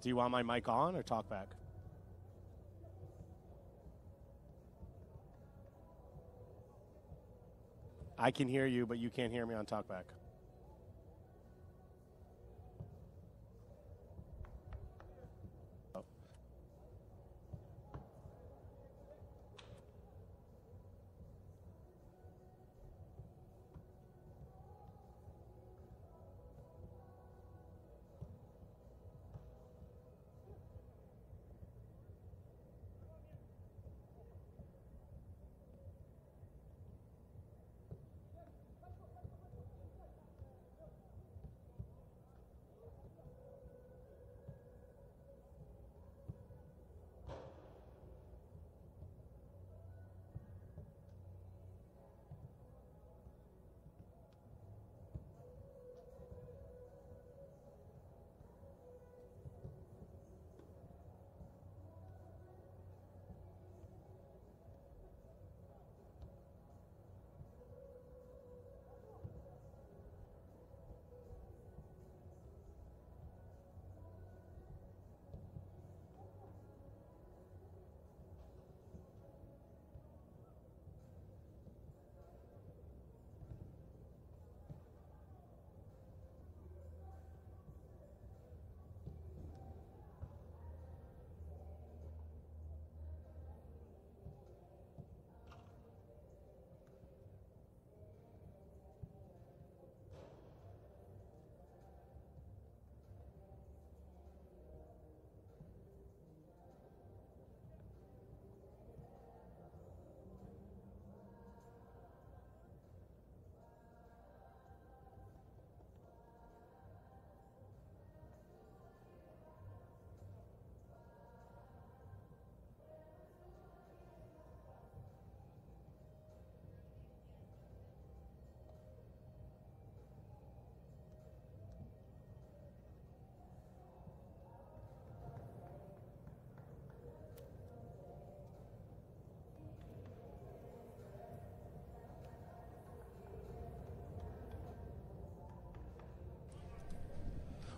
Do you want my mic on or talk back? I can hear you, but you can't hear me on talkback.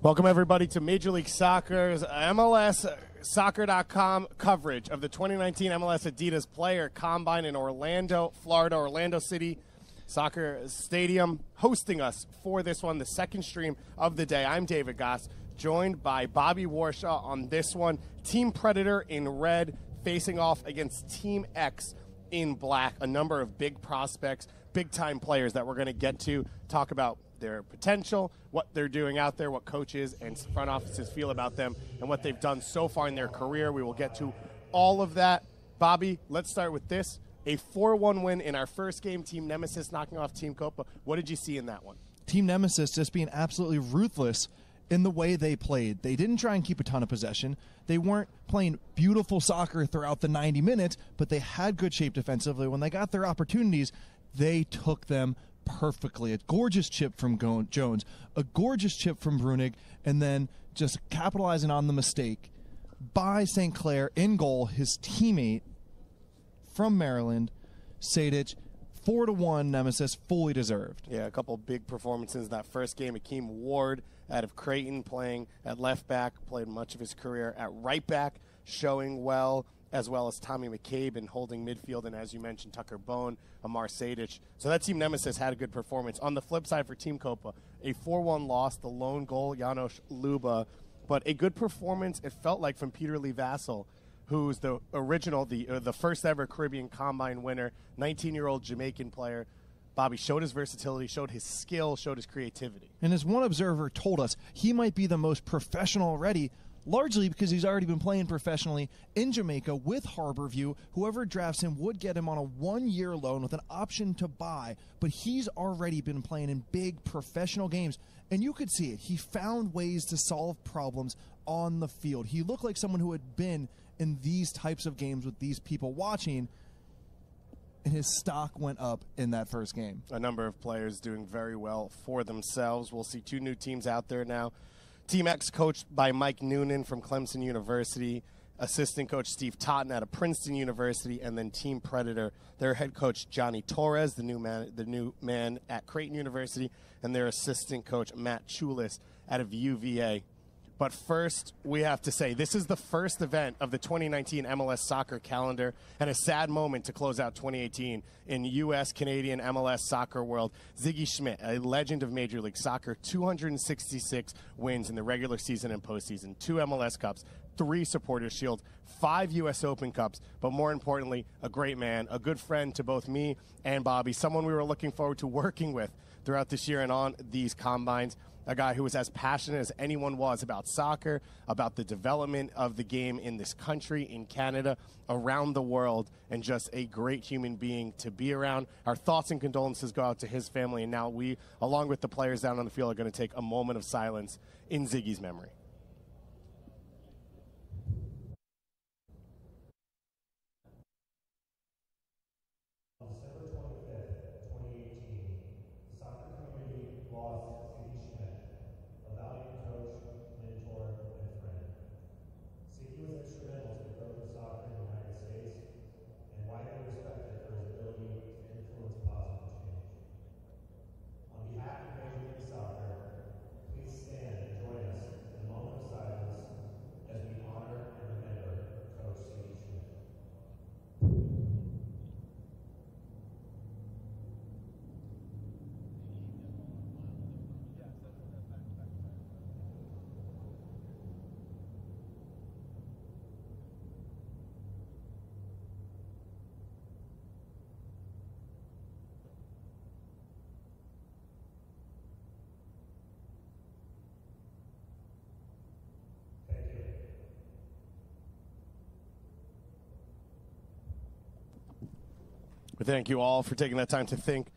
Welcome, everybody, to Major League Soccer's MLS Soccer.com coverage of the 2019 MLS Adidas Player Combine in Orlando, Florida, Orlando City Soccer Stadium. Hosting us for this one, the second stream of the day. I'm David Goss, joined by Bobby Warshaw on this one. Team Predator in red facing off against Team X in black. A number of big prospects, big-time players that we're going to get to talk about their potential, what they're doing out there, what coaches and front offices feel about them, and what they've done so far in their career. We will get to all of that. Bobby, let's start with this. A 4-1 win in our first game, Team Nemeziz knocking off Team Copa. What did you see in that one? Team Nemeziz just being absolutely ruthless in the way they played. They didn't try and keep a ton of possession. They weren't playing beautiful soccer throughout the 90 minutes, but they had good shape defensively. When they got their opportunities, they took them perfectly. A gorgeous chip from Jones, a gorgeous chip from Brunig, and then just capitalizing on the mistake by St. Clair in goal, his teammate from Maryland, Sadic. 4-1 Nemeziz, fully deserved. Yeah, a couple big performances in that first game. Akeem Ward out of Creighton playing at left back, played much of his career at right back, showing well as Tommy McCabe in holding midfield, and as you mentioned, Tucker Bone, Amar Sadic. So that Team Nemeziz had a good performance. On the flip side for Team Copa, a 4-1 loss, the lone goal, Janos Luba, but a good performance, it felt like, from Peter Lee Vassell, who's the original, the first ever Caribbean Combine winner, 19-year-old Jamaican player. Bobby showed his versatility, showed his skill, showed his creativity. And as one observer told us, he might be the most professional already, largely because he's already been playing professionally in Jamaica with Harborview. Whoever drafts him would get him on a one-year loan with an option to buy, but he's already been playing in big professional games, and you could see it. He found ways to solve problems on the field. He looked like someone who had been in these types of games with these people watching, and his stock went up in that first game. A number of players doing very well for themselves. We'll see two new teams out there now. Team X, coached by Mike Noonan from Clemson University, assistant coach Steve Totten out of Princeton University, and then Team Predator, their head coach Johnny Torres, the new man at Creighton University, and their assistant coach Matt Chulis out of UVA. But first, we have to say, this is the first event of the 2019 MLS soccer calendar and a sad moment to close out 2018 in U.S., Canadian MLS soccer world. Sigi Schmid, a legend of Major League Soccer, 266 wins in the regular season and postseason, 2 MLS Cups, 3 Supporters Shield, 5 U.S. Open Cups, but more importantly, a great man, a good friend to both me and Bobby, someone we were looking forward to working with throughout this year and on these combines. A guy who was as passionate as anyone was about soccer, about the development of the game in this country, in Canada, around the world, and just a great human being to be around. Our thoughts and condolences go out to his family, and now we, along with the players down on the field, are going to take a moment of silence in Ziggy's memory. We thank you all for taking that time to think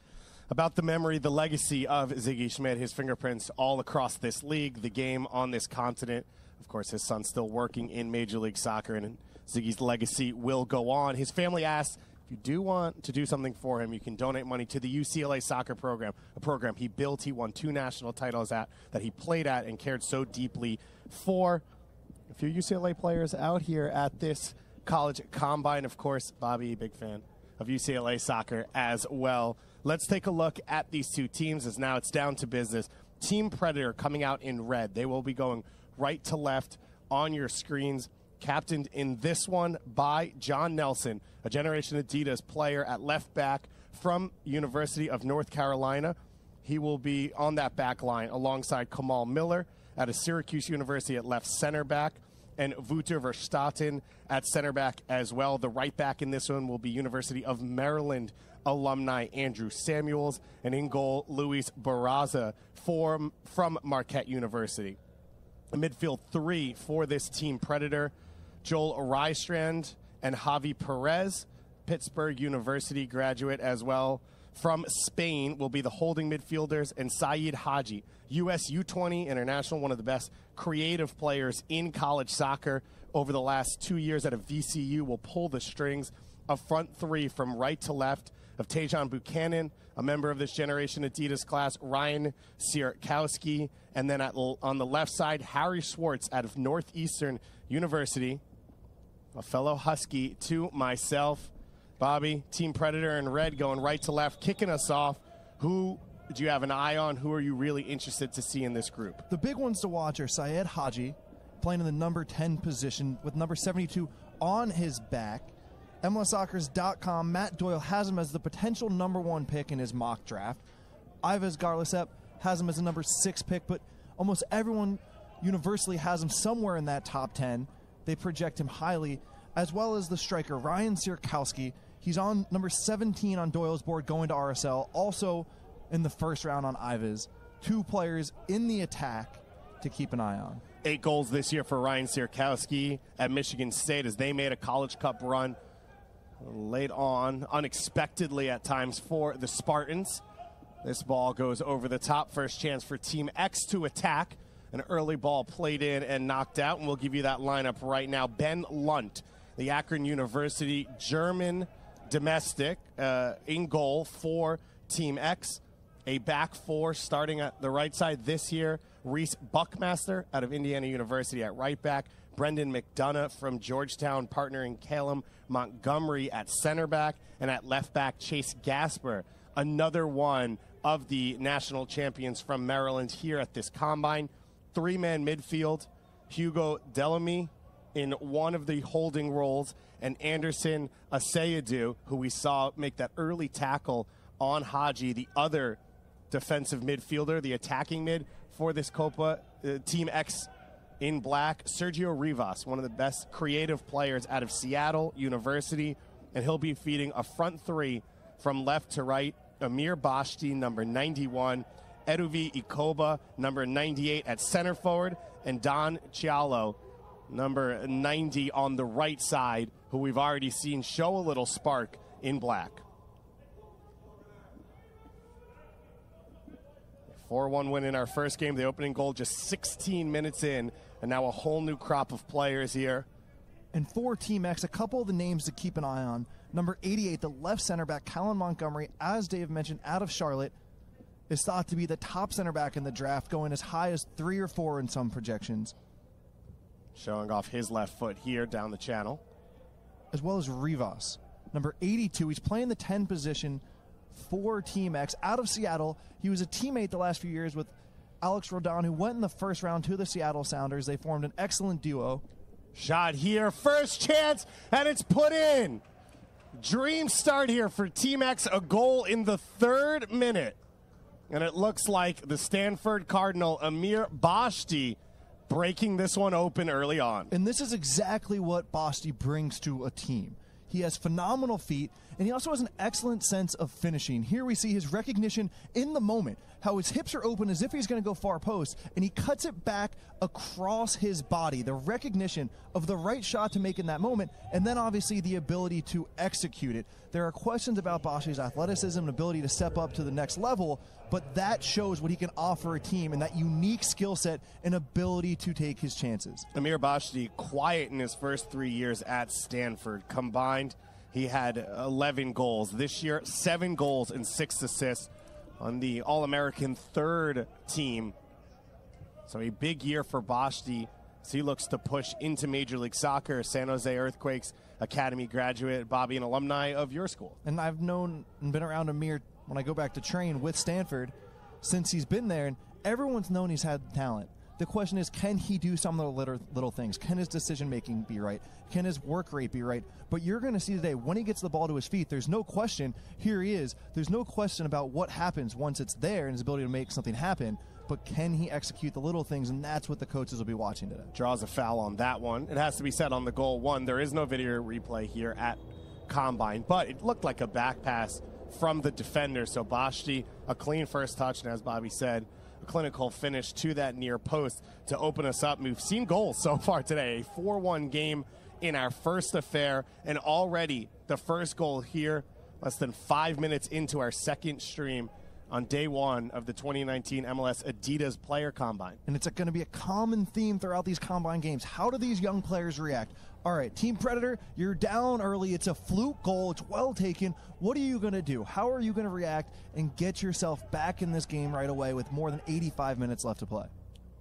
about the memory, the legacy of Sigi Schmid, his fingerprints all across this league, the game on this continent. Of course, his son's still working in Major League Soccer, and Ziggy's legacy will go on. His family asks, if you do want to do something for him, you can donate money to the UCLA soccer program, a program he built, he won 2 national titles at, that he played at and cared so deeply for. A few UCLA players out here at this college combine, of course. Bobby, big fan of UCLA soccer as well. Let's take a look at these 2 teams, as now it's down to business. Team Predator coming out in red. They will be going right to left on your screens. Captained in this one by John Nelson, a Generation Adidas player at left back from University of North Carolina. He will be on that back line alongside Kamal Miller at a Syracuse University at left center back, and Wouter Verstappen at center back as well. The right back in this one will be University of Maryland alumni Andrew Samuels, and in goal, Luis Barraza from Marquette University. A midfield 3 for this Team Predator, Joel Rystrand and Javi Perez, Pittsburgh University graduate as well. From Spain will be the holding midfielders, and Saeed Haji, U.S. U20 international, one of the best creative players in college soccer over the last 2 years at a VCU, will pull the strings. A front 3 from right to left of Tajon Buchanan, a member of this Generation Adidas class, Ryan Sierkowski, and then on the left side, Harry Schwartz out of Northeastern University, a fellow Husky to myself. Bobby, Team Predator in red going right to left, kicking us off. Who do you have an eye on? Who are you really interested to see in this group? The big ones to watch are Syed Haji, playing in the number 10 position with number 72 on his back. MLSsoccer.com, Matt Doyle has him as the potential number 1 pick in his mock draft. Ives Garlisep has him as the number 6 pick, but almost everyone universally has him somewhere in that top 10. They project him highly, as well as the striker Ryan Sierkowski. He's on number 17 on Doyle's board going to RSL, also in the first round on Ives. 2 players in the attack to keep an eye on. 8 goals this year for Ryan Sierkowski at Michigan State as they made a College Cup run late on, unexpectedly at times, for the Spartans. This ball goes over the top. First chance for Team X to attack. An early ball played in and knocked out, and we'll give you that lineup right now. Ben Lunt, the Akron University German domestic, in goal for Team X. A back 4 starting at the right side this year. Reese Buckmaster out of Indiana University at right back. Brendan McDonough from Georgetown, partnering Calum Montgomery at center back. And at left back, Chase Gasper, another one of the national champions from Maryland here at this combine. 3-man midfield Hugo Delamy in one of the holding roles, and Anderson Asayadu, who we saw make that early tackle on Haji, the other defensive midfielder, the attacking mid for this Copa, Team X in black. Sergio Rivas, one of the best creative players out of Seattle University, and he'll be feeding a front three from left to right. Amir Bashti, number 91, Eduvi Ikoba, number 98 at center forward, and Don Cialo, number 90 on the right side, who we've already seen show a little spark in black. 4-1 win in our first game. The opening goal just 16 minutes in, and now a whole new crop of players here. And for Team X, a couple of the names to keep an eye on. Number 88, the left center back, Callan Montgomery, as Dave mentioned, out of Charlotte, is thought to be the top center back in the draft, going as high as 3 or 4 in some projections. Showing off his left foot here down the channel. As well as Rivas. Number 82, he's playing the 10 position for Team X out of Seattle. He was a teammate the last few years with Alex Rodon, who went in the first round to the Seattle Sounders. They formed an excellent duo. Shot here, first chance, and it's put in. Dream start here for Team X, a goal in the 3rd minute. And it looks like the Stanford Cardinal, Amir Bashti, breaking this one open early on. And this is exactly what Bashti brings to a team. He has phenomenal feet, and he also has an excellent sense of finishing. Here we see his recognition in the moment, how his hips are open as if he's going to go far post, and he cuts it back across his body. The recognition of the right shot to make in that moment, and then obviously the ability to execute it. There are questions about Bashti's athleticism and ability to step up to the next level, but that shows what he can offer a team and that unique skill set and ability to take his chances. Amir Bashti, quiet in his first 3 years at Stanford. Combined, he had 11 goals. This year, 7 goals and 6 assists on the All-American 3rd team. So a big year for Bashti as he looks to push into Major League Soccer. San Jose Earthquakes Academy graduate, Bobby, an alumni of your school. And I've known and been around Amir when I go back to train with Stanford since he's been there, and everyone's known he's had talent. The question is, can he do some of the little things? Can his decision-making be right? Can his work rate be right? But you're going to see today, when he gets the ball to his feet, there's no question, here he is. There's no question about what happens once it's there and his ability to make something happen. But can he execute the little things? And that's what the coaches will be watching today. Draws a foul on that one. It has to be said on the goal one. There is no video replay here at Combine, but it looked like a back pass from the defender. So Bashti, a clean first touch, and as Bobby said, a clinical finish to that near post to open us up. We've seen goals so far today. A 4-1 game in our first affair, and already the first goal here, less than 5 minutes into our second stream on day one of the 2019 MLS Adidas Player Combine. And it's going to be a common theme throughout these Combine games. How do these young players react? All right, Team Predator, you're down early. It's a fluke goal. It's well taken. What are you going to do? How are you going to react and get yourself back in this game right away with more than 85 minutes left to play?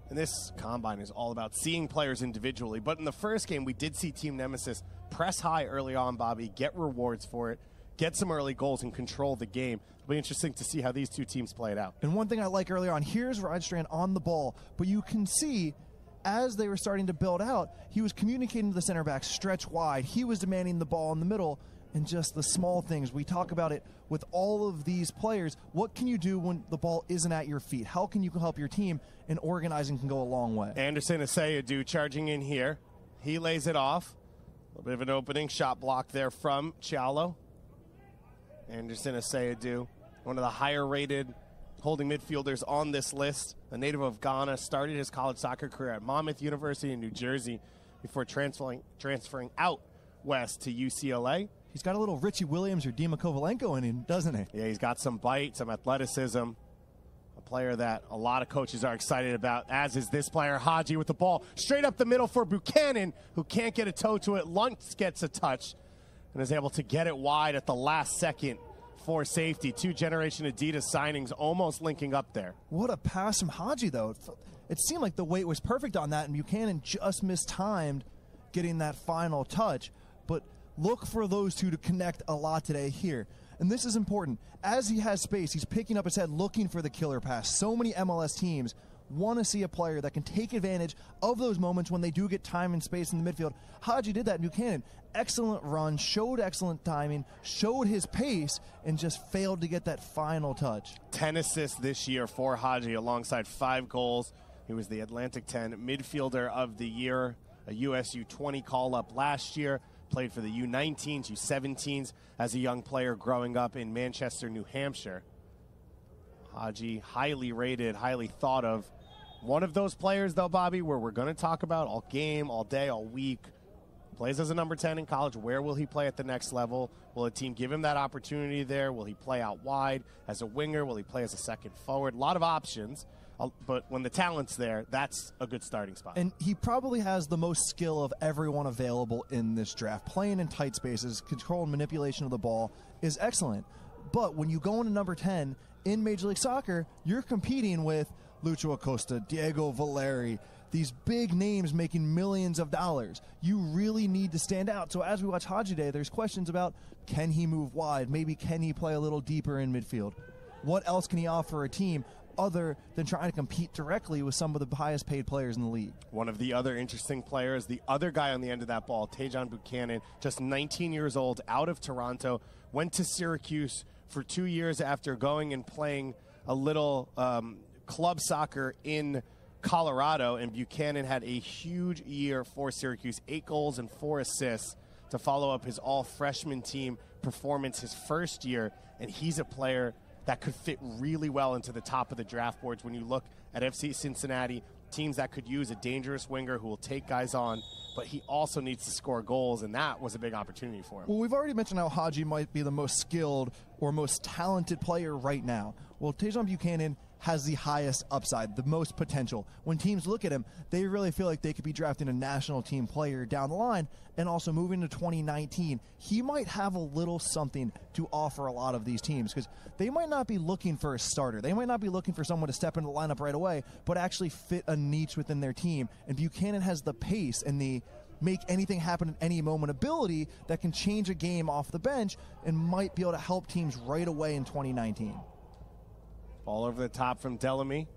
And this Combine is all about seeing players individually. But in the first game, we did see Team Nemeziz press high early on, Bobby, get rewards for it, get some early goals, and control the game. It'll be interesting to see how these two teams play it out. And one thing I like earlier on, here's Rydstrand on the ball, but you can see as they were starting to build out, he was communicating to the center back, stretch wide. He was demanding the ball in the middle, and just the small things. We talk about it with all of these players. What can you do when the ball isn't at your feet? How can you help your team? And organizing can go a long way. Anderson Asayadu charging in here. He lays it off. A little bit of an opening shot block there from Cialo. Anderson Asayadu, one of the higher-rated holding midfielders on this list. A native of Ghana, started his college soccer career at Monmouth University in New Jersey before transferring out west to UCLA. He's got a little Richie Williams or Dima Kovalenko in him, doesn't he? Yeah, he's got some bite, some athleticism. A player that a lot of coaches are excited about, as is this player, Haji, with the ball straight up the middle for Buchanan, who can't get a toe to it. Luntz gets a touch and is able to get it wide at the last second for safety. Two Generation Adidas signings almost linking up there. What a pass from Haji, though. It seemed like the weight was perfect on that, and Buchanan just mistimed getting that final touch. But look for those two to connect a lot today here. And this is important. As he has space, he's picking up his head, looking for the killer pass. So many MLS teams want to see a player that can take advantage of those moments when they do get time and space in the midfield. Haji did that in Buchanan. Excellent run, showed excellent timing, showed his pace, and just failed to get that final touch. 10 assists this year for Haji alongside 5 goals. He was the Atlantic 10 Midfielder of the Year, a USU 20 call-up last year. Played for the U19s, U17s as a young player growing up in Manchester, New Hampshire. Haji, highly rated, highly thought of. One of those players, though, Bobby, where we're going to talk about all game, all day, all week. Plays as a number 10 in college. Where will he play at the next level? Will a team give him that opportunity there? Will he play out wide as a winger? Will he play as a second forward? A lot of options. But when the talent's there, that's a good starting spot. And he probably has the most skill of everyone available in this draft. Playing in tight spaces, control and manipulation of the ball is excellent. But when you go into number 10 in Major League Soccer, you're competing with Lucho Acosta, Diego Valeri, these big names making millions of dollars. You really need to stand out. So as we watch Haji Day, there's questions about, can he move wide? Maybe can he play a little deeper in midfield? What else can he offer a team other than trying to compete directly with some of the highest paid players in the league? One of the other interesting players, the other guy on the end of that ball, Tajon Buchanan, just 19 years old, out of Toronto, went to Syracuse for 2 years after going and playing a little club soccer in Colorado, and Buchanan had a huge year for Syracuse, 8 goals and 4 assists to follow up his all-freshman team performance his first year, and he's a player that could fit really well into the top of the draft boards when you look at FC Cincinnati, teams that could use a dangerous winger who will take guys on, but he also needs to score goals, and that was a big opportunity for him. Well, we've already mentioned how Haji might be the most skilled or most talented player right now. Well, Tajon Buchanan has the highest upside, the most potential. When teams look at him, they really feel like they could be drafting a national team player down the line. And also moving to 2019, he might have a little something to offer a lot of these teams, because they might not be looking for a starter. They might not be looking for someone to step into the lineup right away, but actually fit a niche within their team. And Buchanan has the pace and the make anything happen at any moment ability that can change a game off the bench and might be able to help teams right away in 2019. Ball over the top from Delamy,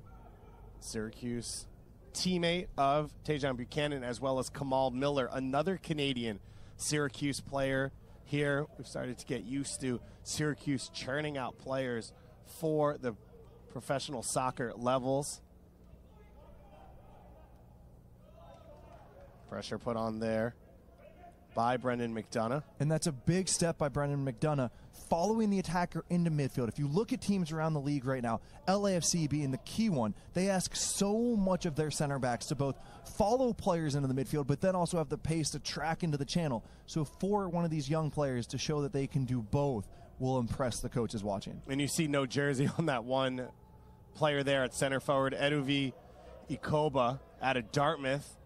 Syracuse teammate of Tajon Buchanan, as well as Kamal Miller, another Canadian Syracuse player here. We've started to get used to Syracuse churning out players for the professional soccer levels. Pressure put on there by Brendan McDonough. And that's a big step by Brendan McDonough, following the attacker into midfield. If you look at teams around the league right now, LAFC being the key one, they ask so much of their center backs to both follow players into the midfield, but then also have the pace to track into the channel. So for one of these young players to show that they can do both will impress the coaches watching. And you see no jersey on that one player there at center forward, Eduvi Ikoba out of Dartmouth.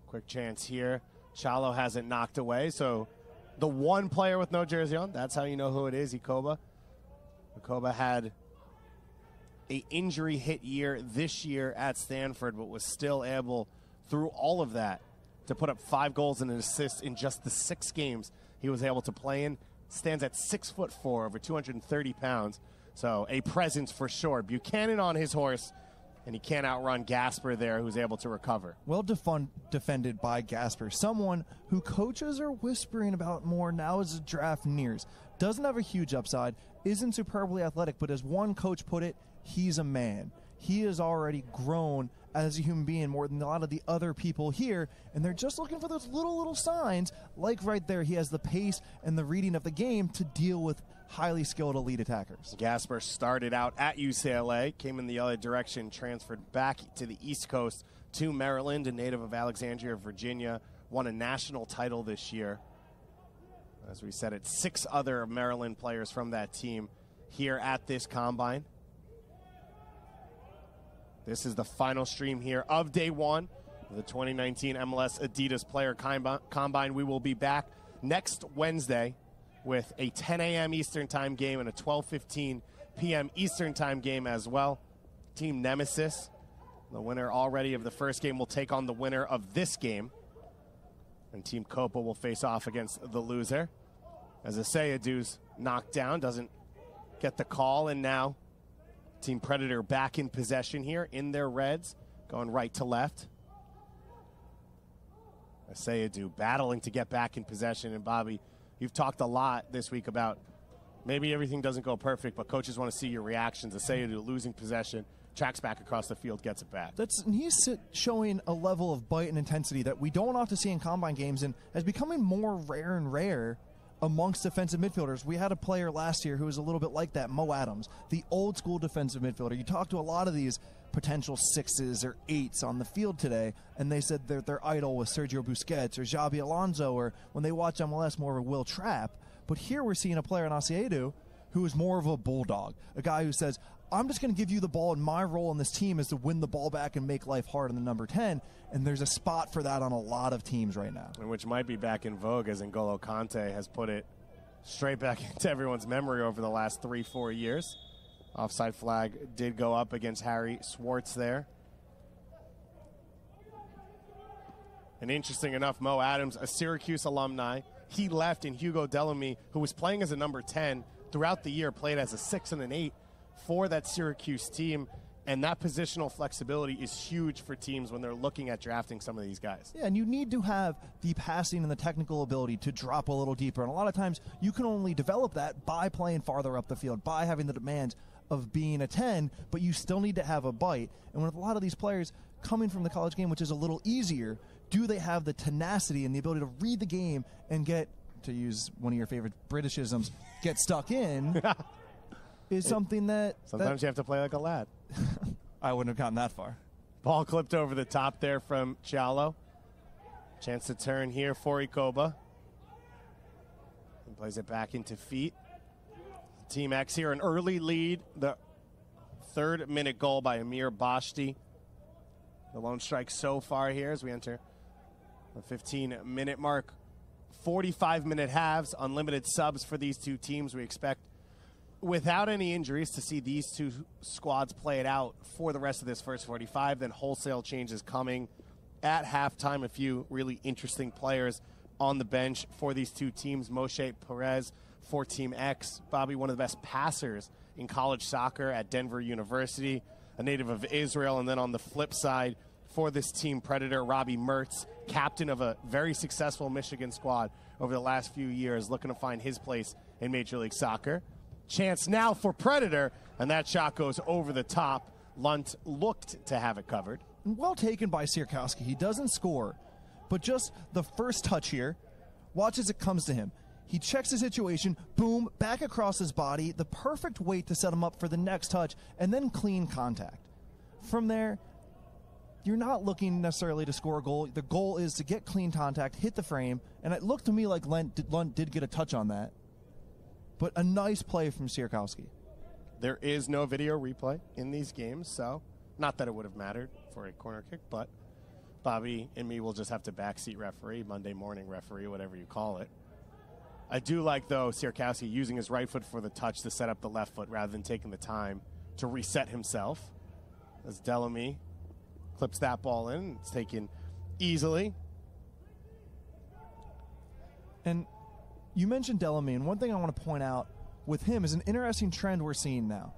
Quick chance here. Chalo hasn't knocked away, so the one player with no jersey on, that's how you know who it is, Ikoba. Ikoba had an injury hit year this year at Stanford, but was still able, through all of that, to put up 5 goals and an assist in just the 6 games he was able to play in. Stands at 6'4", over 230 pounds, so a presence for sure. Buchanan on his horse, and he can't outrun Gasper there, who's able to recover. Well defended by Gasper, someone who coaches are whispering about more now as the draft nears. Doesn't have a huge upside, isn't superbly athletic, but as one coach put it, he's a man. He has already grown as a human being more than a lot of the other people here, and they're just looking for those little signs, like right there, he has the pace and the reading of the game to deal with highly skilled elite attackers. Gasper started out at UCLA, came in the other direction, transferred back to the East Coast to Maryland, a native of Alexandria, Virginia, won a national title this year. As we said, it's 6 other Maryland players from that team here at this combine. This is the final stream here of day 1 of the 2019 MLS Adidas Player Combine. We will be back next Wednesday with a 10 a.m. Eastern Time game and a 12:15 p.m. Eastern Time game as well. Team Nemeziz, the winner already of the first game, will take on the winner of this game. And Team Copa will face off against the loser. As Aseyadou's knocked down, doesn't get the call, and now Team Predator back in possession here in their reds, going right to left. Asayadu battling to get back in possession. And Bobby, you've talked a lot this week about maybe everything doesn't go perfect, but coaches want to see your reactions. Asayadu losing possession, tracks back across the field, gets it back. He's showing a level of bite and intensity that we don't often see in combine games, and is becoming more rare and rare amongst defensive midfielders. We had a player last year who was a little bit like that, Mo Adams, the old school defensive midfielder. You talk to a lot of these potential 6s or 8s on the field today, and they said their idol was Sergio Busquets or Xabi Alonso, or when they watch MLS, more of a Will Trapp. But here we're seeing a player in Asiedu who is more of a bulldog, a guy who says, I'm just going to give you the ball, and my role on this team is to win the ball back and make life hard on the number 10, and there's a spot for that on a lot of teams right now. And which might be back in vogue, as N'Golo Kante has put it straight back into everyone's memory over the last 3-4 years. Offside flag did go up against Harry Swartz there. And interesting enough, Mo Adams, a Syracuse alumni, he left, and Hugo Delamy, who was playing as a number 10 throughout the year, played as a 6 and an 8 for that Syracuse team. And that positional flexibility is huge for teams when they're looking at drafting some of these guys. Yeah, and you need to have the passing and the technical ability to drop a little deeper. And a lot of times you can only develop that by playing farther up the field, by having the demands of being a 10, but you still need to have a bite. And with a lot of these players coming from the college game, which is a little easier, do they have the tenacity and the ability to read the game and get, to use one of your favorite Britishisms, get stuck in, is something that... Sometimes you have to play like a lad. I wouldn't have gotten that far. Ball clipped over the top there from Cialo. Chance to turn here for Ikoba. And plays it back into feet. Team X here, an early lead. The 3rd-minute goal by Amir Bashti. The lone strike so far here as we enter the 15-minute mark. 45-minute halves, unlimited subs for these two teams. We expect, without any injuries, to see these two squads play it out for the rest of this first 45. Then wholesale changes coming at halftime. A few really interesting players on the bench for these two teams. Moshe Perez for Team X. Bobby, one of the best passers in college soccer at Denver University, a native of Israel. And then on the flip side, for this Team Predator, Robbie Mertz, captain of a very successful Michigan squad over the last few years, looking to find his place in Major League Soccer. Chance now for Predator, and that shot goes over the top. Lunt looked to have it covered. Well taken by Sierkowski. He doesn't score, but just the first touch here, watch as it comes to him. He checks the situation, boom, back across his body, the perfect weight to set him up for the next touch, and then clean contact. From there, you're not looking necessarily to score a goal. The goal is to get clean contact, hit the frame, and it looked to me like Lunt did get a touch on that. But a nice play from Sierkowski. There is no video replay in these games, so not that it would have mattered for a corner kick, but Bobby and me will just have to backseat referee, Monday morning referee, whatever you call it. I do like, though, Sierkowski using his right foot for the touch to set up the left foot rather than taking the time to reset himself. As Delamy clips that ball in, it's taken easily. And you mentioned Delamy, and one thing I want to point out with him is an interesting trend we're seeing now.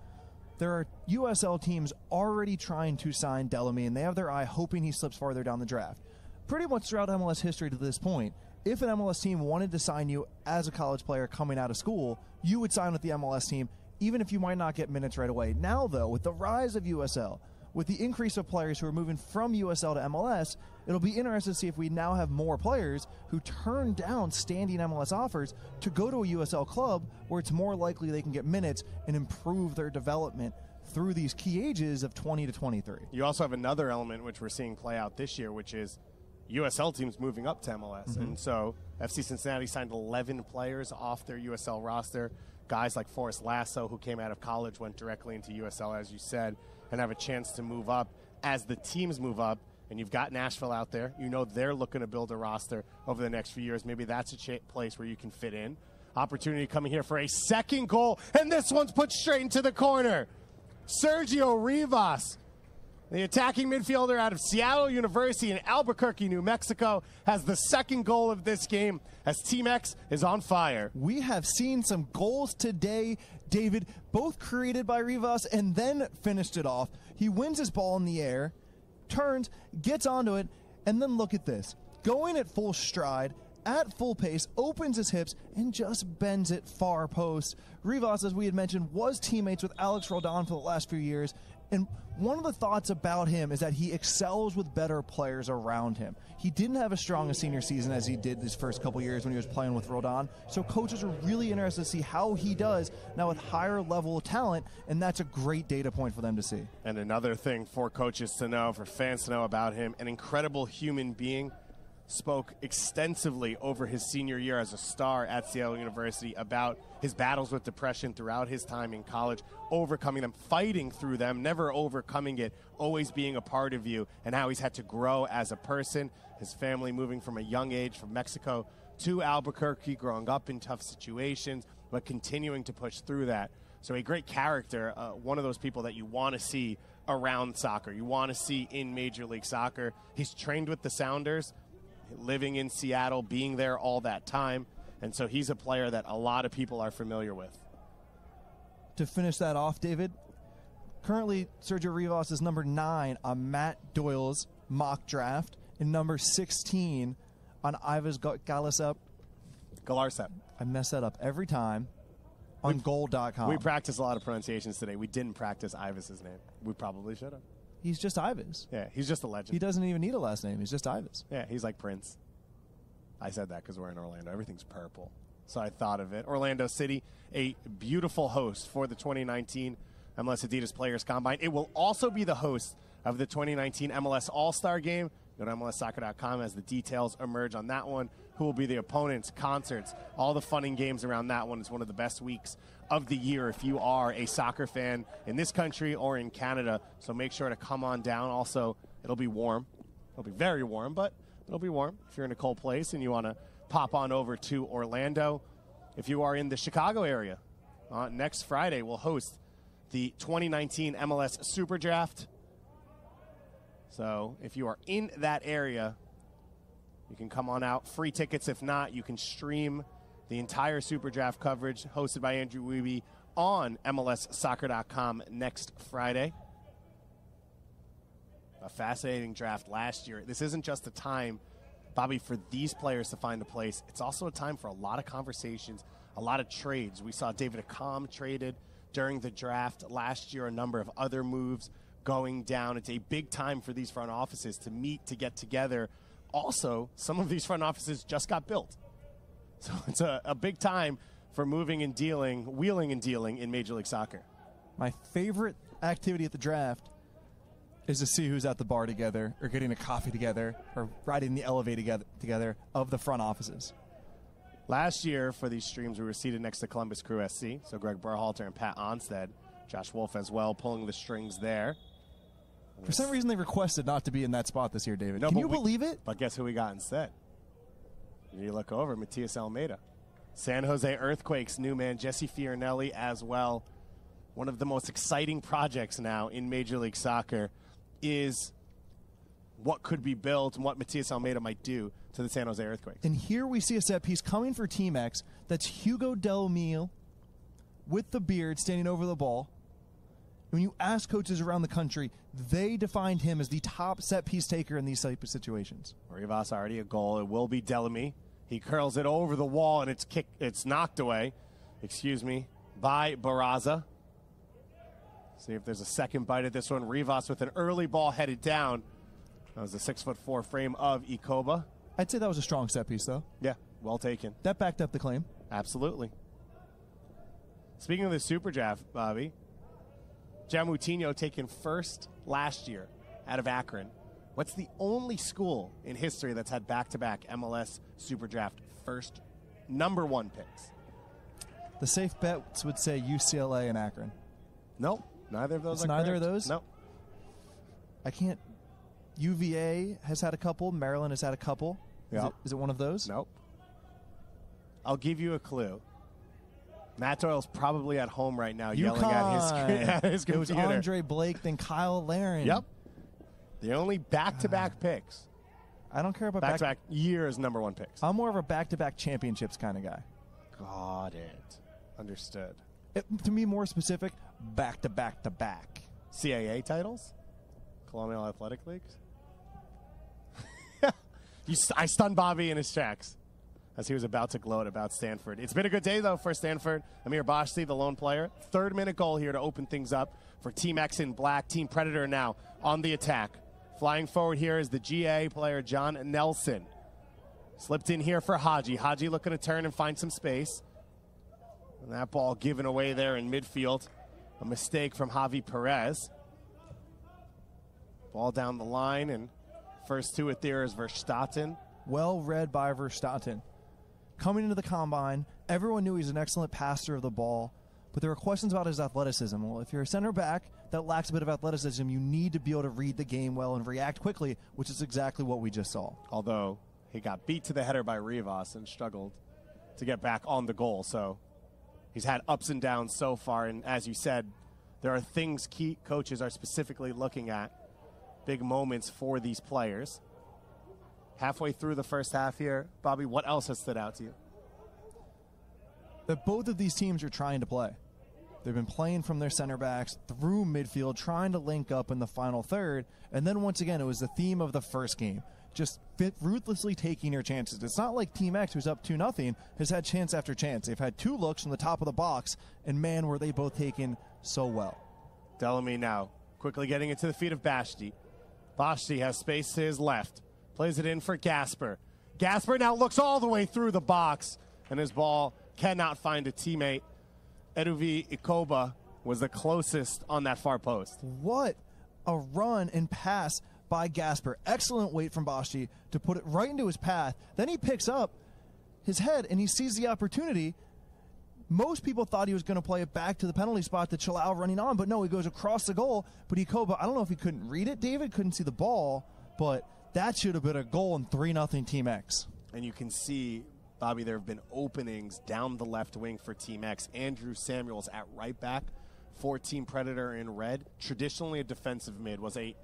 There are USL teams already trying to sign Delamy, and they have their eye hoping he slips farther down the draft. Pretty much throughout MLS history to this point, if an MLS team wanted to sign you as a college player coming out of school, you would sign with the MLS team, even if you might not get minutes right away. Now, though, with the rise of USL, with the increase of players who are moving from USL to MLS, it'll be interesting to see if we now have more players who turn down standing MLS offers to go to a USL club where it's more likely they can get minutes and improve their development through these key ages of 20 to 23. You also have another element which we're seeing play out this year, which is USL teams moving up to MLS. And so FC Cincinnati signed 11 players off their USL roster. Guys like Forrest Lasso, who came out of college, went directly into USL, as you said, and have a chance to move up as the teams move up. And you've got Nashville out there. You know they're looking to build a roster over the next few years. Maybe that's a place where you can fit in. Opportunity coming here for a second goal, and this one's put straight into the corner. Sergio Rivas The attacking midfielder out of Seattle University in Albuquerque, New Mexico, has the second goal of this game as Team X is on fire. We have seen some goals today, David, both created by Rivas and then finished it off. He wins his ball in the air, turns, gets onto it, and then look at this. Going at full stride, at full pace, opens his hips, and just bends it far post. Rivas, as we had mentioned, was teammates with Alex Roldan for the last few years, and one of the thoughts about him is that he excels with better players around him. He didn't have as strong a senior season as he did his first couple years when he was playing with Roldan, so coaches are really interested to see how he does now with higher level of talent, and that's a great data point for them to see. And another thing for coaches to know, for fans to know about him, an incredible human being. Spoke extensively over his senior year as a star at Seattle University about his battles with depression throughout his time in college, overcoming them, fighting through them, never overcoming it, always being a part of you, and how he's had to grow as a person. His family moving from a young age from Mexico to Albuquerque, growing up in tough situations, but continuing to push through that. So a great character, one of those people that you want to see around soccer, you want to see in Major League Soccer. He's trained with the Sounders, living in Seattle, being there all that time, and so he's a player that a lot of people are familiar with. To finish that off, David, currently Sergio Rivas is number 9 on Matt Doyle's mock draft and number 16 on Ives Galarcep. I mess that up every time on goal.com. We practiced a lot of pronunciations today. We didn't practice Ives' name. We probably should have. He's just Ives. Yeah, he's just a legend. He doesn't even need a last name. He's just Ives. Yeah, he's like Prince. I said that because we're in Orlando. Everything's purple. So I thought of it. Orlando City, a beautiful host for the 2019 MLS Adidas Players Combine. It will also be the host of the 2019 MLS All-Star Game. Go to MLSsoccer.com as the details emerge on that one. Who will be the opponents, concerts, all the fun and games around that one. It's one of the best weeks of the year if you are a soccer fan in this country or in Canada. So make sure to come on down. Also, it'll be warm. It'll be very warm, but it'll be warm if you're in a cold place and you want to pop on over to Orlando. If you are in the Chicago area, next Friday we'll host the 2019 MLS SuperDraft. So if you are in that area, you can come on out. Free tickets. If not, you can stream the entire SuperDraft coverage hosted by Andrew Wiebe on MLSsoccer.com next Friday. A fascinating draft last year. This isn't just a time, Bobby, for these players to find a place. It's also a time for a lot of conversations, a lot of trades. We saw David Accam traded during the draft last year, a number of other moves going down. It's a big time for these front offices to meet, to get together. Also, some of these front offices just got built. So it's a big time for moving and dealing, wheeling and dealing in Major League Soccer. My favorite activity at the draft is to see who's at the bar together or getting a coffee together or riding the elevator together of the front offices. Last year for these streams, we were seated next to Columbus Crew SC, so Greg Berhalter and Pat Onstead, Josh Wolf as well, pulling the strings there. For some reason, they requested not to be in that spot this year, David. No, Can you believe it? But guess who we got instead? You look over, Matias Almeida. San Jose Earthquakes new man, Jesse Fiorinelli as well. One of the most exciting projects now in Major League Soccer is what could be built and what Matias Almeida might do to the San Jose Earthquakes. And here we see a set piece coming for Team X. That's Hugo Del Mil with the beard standing over the ball. When you ask coaches around the country, they defined him as the top set-piece taker in these type of situations. Rivas already a goal. It will be Delamy. He curls it over the wall, and it's knocked away, by Barraza. See if there's a second bite at this one. Rivas with an early ball headed down. That was the 6'4" frame of Ikoba. I'd say that was a strong set-piece, though. Yeah, well taken. That backed up the claim. Absolutely. Speaking of the Super Draft, Bobby, Jamoutinho taken first last year out of Akron. What's the only school in history that's had back-to-back MLS SuperDraft first number 1 picks? The safe bets would say UCLA and Akron. Nope, neither of those it's are neither correct. of those? Nope. I can't. UVA has had a couple. Maryland has had a couple. Yep. Is it one of those? Nope. I'll give you a clue. Matt Doyle's probably at home right now yelling at his computer. It was Andre Blake, then Kyle Larin. Yep. The only back-to-back picks. I don't care about back-to-back years #1 picks. I'm more of a back-to-back championships kind of guy. Got it. Understood. To be more specific, back-to-back-to-back. CAA titles? Colonial Athletic Leagues? I stunned Bobby in his tracks as he was about to gloat about Stanford. It's been a good day, though, for Stanford. Amir Bashti, the lone player. 3rd-minute goal here to open things up for Team X in black. Team Predator now on the attack. Flying forward here is the GA player, John Nelson. Slipped in here for Haji. Haji looking to turn and find some space. And that ball given away there in midfield. A mistake from Javi Perez. Ball down the line, and first to it there is Verstappen. Well read by Verstappen. Coming into the combine, everyone knew he's an excellent passer of the ball, but there were questions about his athleticism. Well, if you're a center back that lacks a bit of athleticism, you need to be able to read the game well and react quickly, which is exactly what we just saw. Although he got beat to the header by Rivas and struggled to get back on the goal. So he's had ups and downs so far, and as you said, there are things key coaches are specifically looking at, big moments for these players. Halfway through the first half here, Bobby, what else has stood out to you? That both of these teams are trying to play. They've been playing from their center backs through midfield, trying to link up in the final third, and then once again, it was the theme of the first game. Just ruthlessly taking your chances. It's not like Team X, who's up 2-0, has had chance after chance. They've had 2 looks from the top of the box, and man, were they both taken so well. Delamy now quickly getting it to the feet of Bashti. Bashti has space to his left. Plays it in for Gasper. Gasper now looks all the way through the box, and his ball cannot find a teammate. Eduvi Ikoba was the closest on that far post. What a run and pass by Gasper. Excellent weight from Bashti to put it right into his path. Then he picks up his head and he sees the opportunity. Most people thought he was going to play it back to the penalty spot to Chalao running on, but no, he goes across the goal. But Ikoba, I don't know if he couldn't read it, David, couldn't see the ball, but that should have been a goal in 3-0 Team X. And you can see, Bobby, there have been openings down the left wing for Team X. Andrew Samuels at right back for Team Predator in red. Traditionally a defensive mid, was a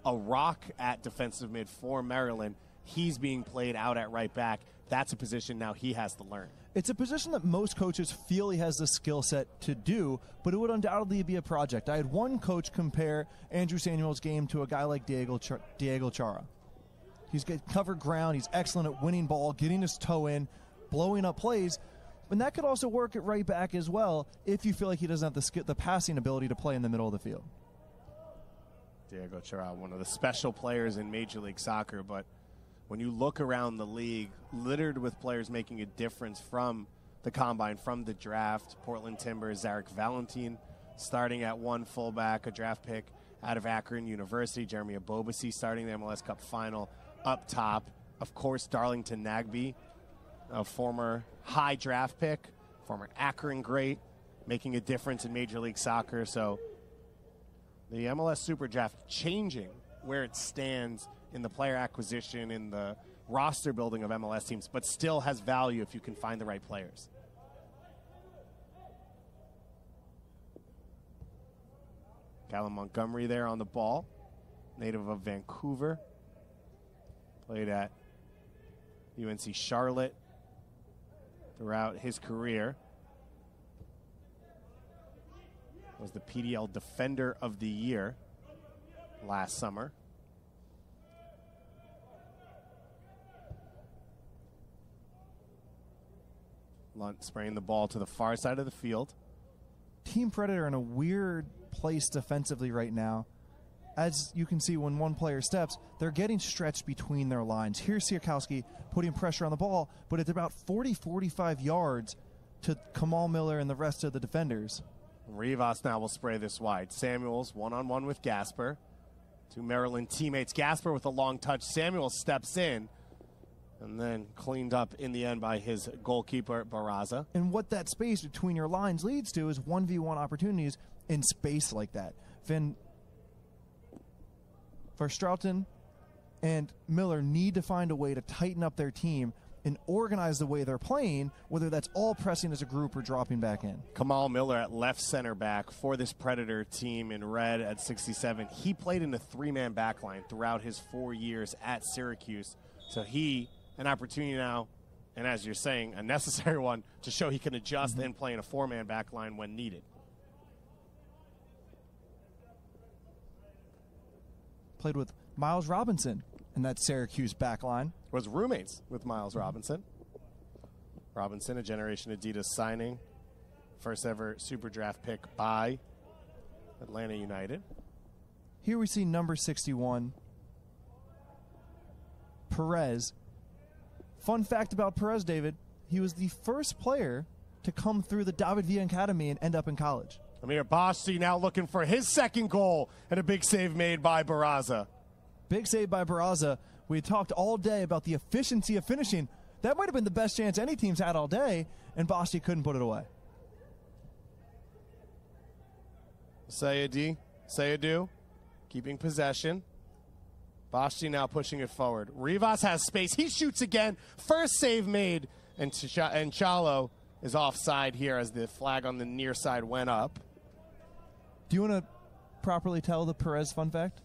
rock at defensive mid for Maryland. He's being played out at right back. That's a position now he has to learn. It's a position that most coaches feel he has the skill set to do, but it would undoubtedly be a project. I had one coach compare Andrew Samuel's game to a guy like Diego Chara. He's got covered ground. He's excellent at winning ball, getting his toe in, blowing up plays. And that could also work at right back as well if you feel like he doesn't have the passing ability to play in the middle of the field. Diego Chara, one of the special players in Major League Soccer, but when you look around the league, littered with players making a difference from the combine, from the draft, Portland Timbers, Zarek Valentin starting at one fullback, a draft pick out of Akron University, Jeremy Abobasi starting the MLS Cup final up top. Of course, Darlington Nagbe, a former high draft pick, former Akron great, making a difference in Major League Soccer. So the MLS SuperDraft changing where it stands in the player acquisition, in the roster building of MLS teams, but still has value if you can find the right players. Callum Montgomery there on the ball, native of Vancouver. Played at UNC Charlotte throughout his career. Was the PDL Defender of the Year last summer. Lunt spraying the ball to the far side of the field. Team Predator in a weird place defensively right now. As you can see, when one player steps, they're getting stretched between their lines. Here's Siakowski putting pressure on the ball, but it's about 40-45 yards to Kamal Miller and the rest of the defenders. Rivas now will spray this wide. Samuels one-on-one with Gasper. Two Maryland teammates. Gasper with a long touch. Samuels steps in and then cleaned up in the end by his goalkeeper, Barraza. And what that space between your lines leads to is 1v1 opportunities in space like that. Verstraeten and Miller need to find a way to tighten up their team and organize the way they're playing, whether that's all pressing as a group or dropping back in. Kamal Miller at left center back for this Predator team in red at 67. He played in a three-man backline throughout his 4 years at Syracuse. So an opportunity now, and as you're saying, a necessary one to show he can adjust and play in a four-man backline when needed. Played with Miles Robinson in that Syracuse backline. Was roommates with Miles Robinson. Robinson, a Generation Adidas signing. First ever SuperDraft pick by Atlanta United. Here we see number 61, Perez. Fun fact about Perez, David, he was the first player to come through the David Villa Academy and end up in college. Amir Boshi now looking for his second goal, and a big save made by Barraza. Big save by Barraza. We talked all day about the efficiency of finishing. That might have been the best chance any team's had all day, and Boshi couldn't put it away. Sayadu, keeping possession. Boshi now pushing it forward. Rivas has space. He shoots again. First save made, and Chalo is offside here as the flag on the near side went up. Do you want to properly tell the Perez fun fact?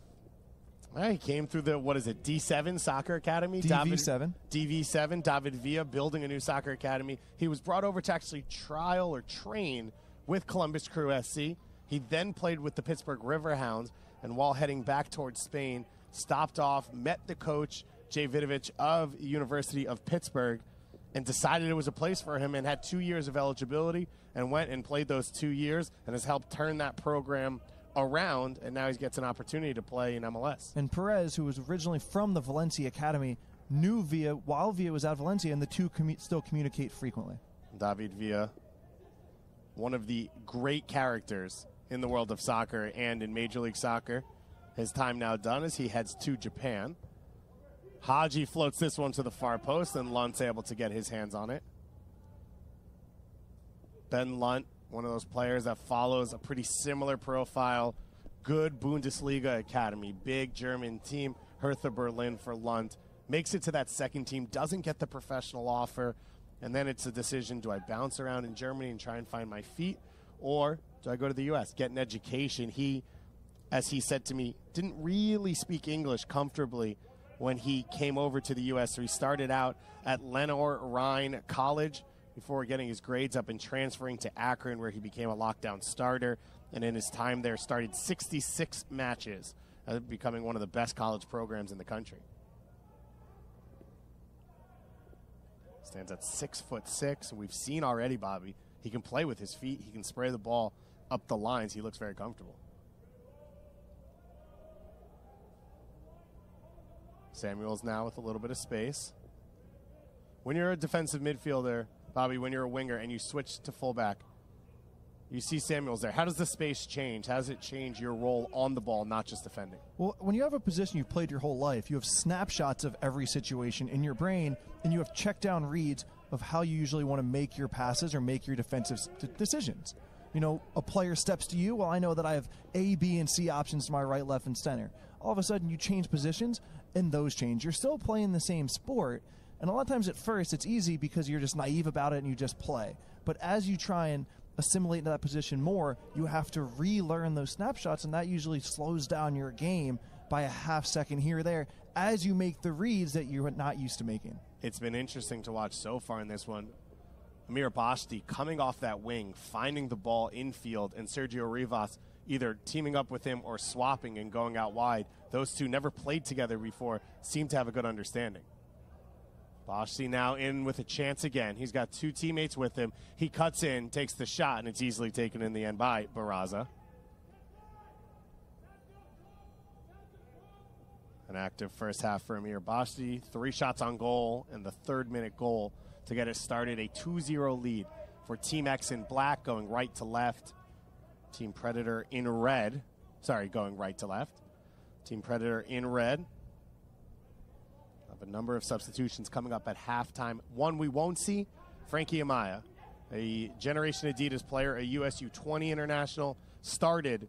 He came through the, D7 Soccer Academy? DV7. DV7, David Villa building a new soccer academy. He was brought over to actually trial or train with Columbus Crew SC. He then played with the Pittsburgh Riverhounds, and while heading back towards Spain, stopped off, met the coach, Jay Vidovich of University of Pittsburgh, and decided it was a place for him, and had 2 years of eligibility, and went and played those 2 years, and has helped turn that program around, and now he gets an opportunity to play in MLS. And Perez, who was originally from the Valencia Academy, knew Villa while Villa was at Valencia, and the two still communicate frequently. David Villa, one of the great characters in the world of soccer and in Major League Soccer. His time now done as he heads to Japan. Haji floats this one to the far post, and Lunt's able to get his hands on it. Ben Lunt, one of those players that follows a pretty similar profile. Good Bundesliga academy, big German team. Hertha Berlin for Lunt. Makes it to that second team, doesn't get the professional offer, and then it's a decision, do I bounce around in Germany and try and find my feet, or do I go to the U.S., get an education? He, as he said to me, didn't really speak English comfortably when he came over to the U.S., so he started out at Lenoir Rhine College before getting his grades up and transferring to Akron, where he became a lockdown starter, and in his time there started 66 matches, becoming one of the best college programs in the country. Stands at 6'6". We've seen already, Bobby, he can play with his feet. He can spray the ball up the lines. He looks very comfortable. Samuels now with a little bit of space. When you're a defensive midfielder, Bobby, when you're a winger and you switch to fullback, you see Samuels there. How does the space change? How does it change your role on the ball, not just defending? Well, when you have a position you've played your whole life, you have snapshots of every situation in your brain, and you have check down reads of how you usually want to make your passes or make your defensive decisions. You know, a player steps to you, well, I know that I have A, B, and C options to my right, left, and center. All of a sudden, you change positions, and those change. You're still playing the same sport, and a lot of times at first, it's easy because you're just naive about it and you just play. But as you try and assimilate into that position more, you have to relearn those snapshots, and that usually slows down your game by a half second here or there as you make the reads that you're not used to making. It's been interesting to watch so far in this one. Amir Boshi coming off that wing, finding the ball infield, and Sergio Rivas either teaming up with him or swapping and going out wide. Those two never played together before, seem to have a good understanding. Boshi now in with a chance again. He's got two teammates with him. He cuts in, takes the shot, and it's easily taken in the end by Barraza. An active first half for Amir Boshi. 3 shots on goal, and the third-minute goal to get it started. A 2-0 lead for Team X in black, going right to left. Team Predator in red. Sorry, going right to left. Team Predator in red. A number of substitutions coming up at halftime. One we won't see, Frankie Amaya, a Generation Adidas player, a USU 20 international, started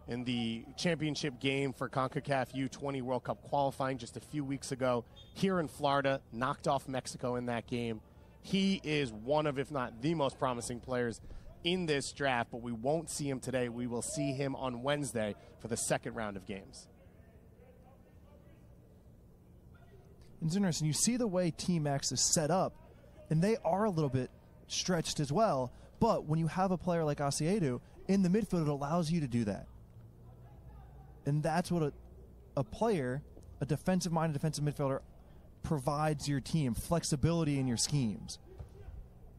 in the championship game for CONCACAF U20 World Cup qualifying just a few weeks ago here in Florida, knocked off Mexico in that game. He is one of, if not the most promising players in this draft, but we won't see him today. We will see him on Wednesday for the second round of games. It's interesting. You see the way Team X is set up, and they are a little bit stretched as well, but when you have a player like Asiedu in the midfield, it allows you to do that. And that's what a player, a defensive-minded defensive midfielder, provides your team, flexibility in your schemes.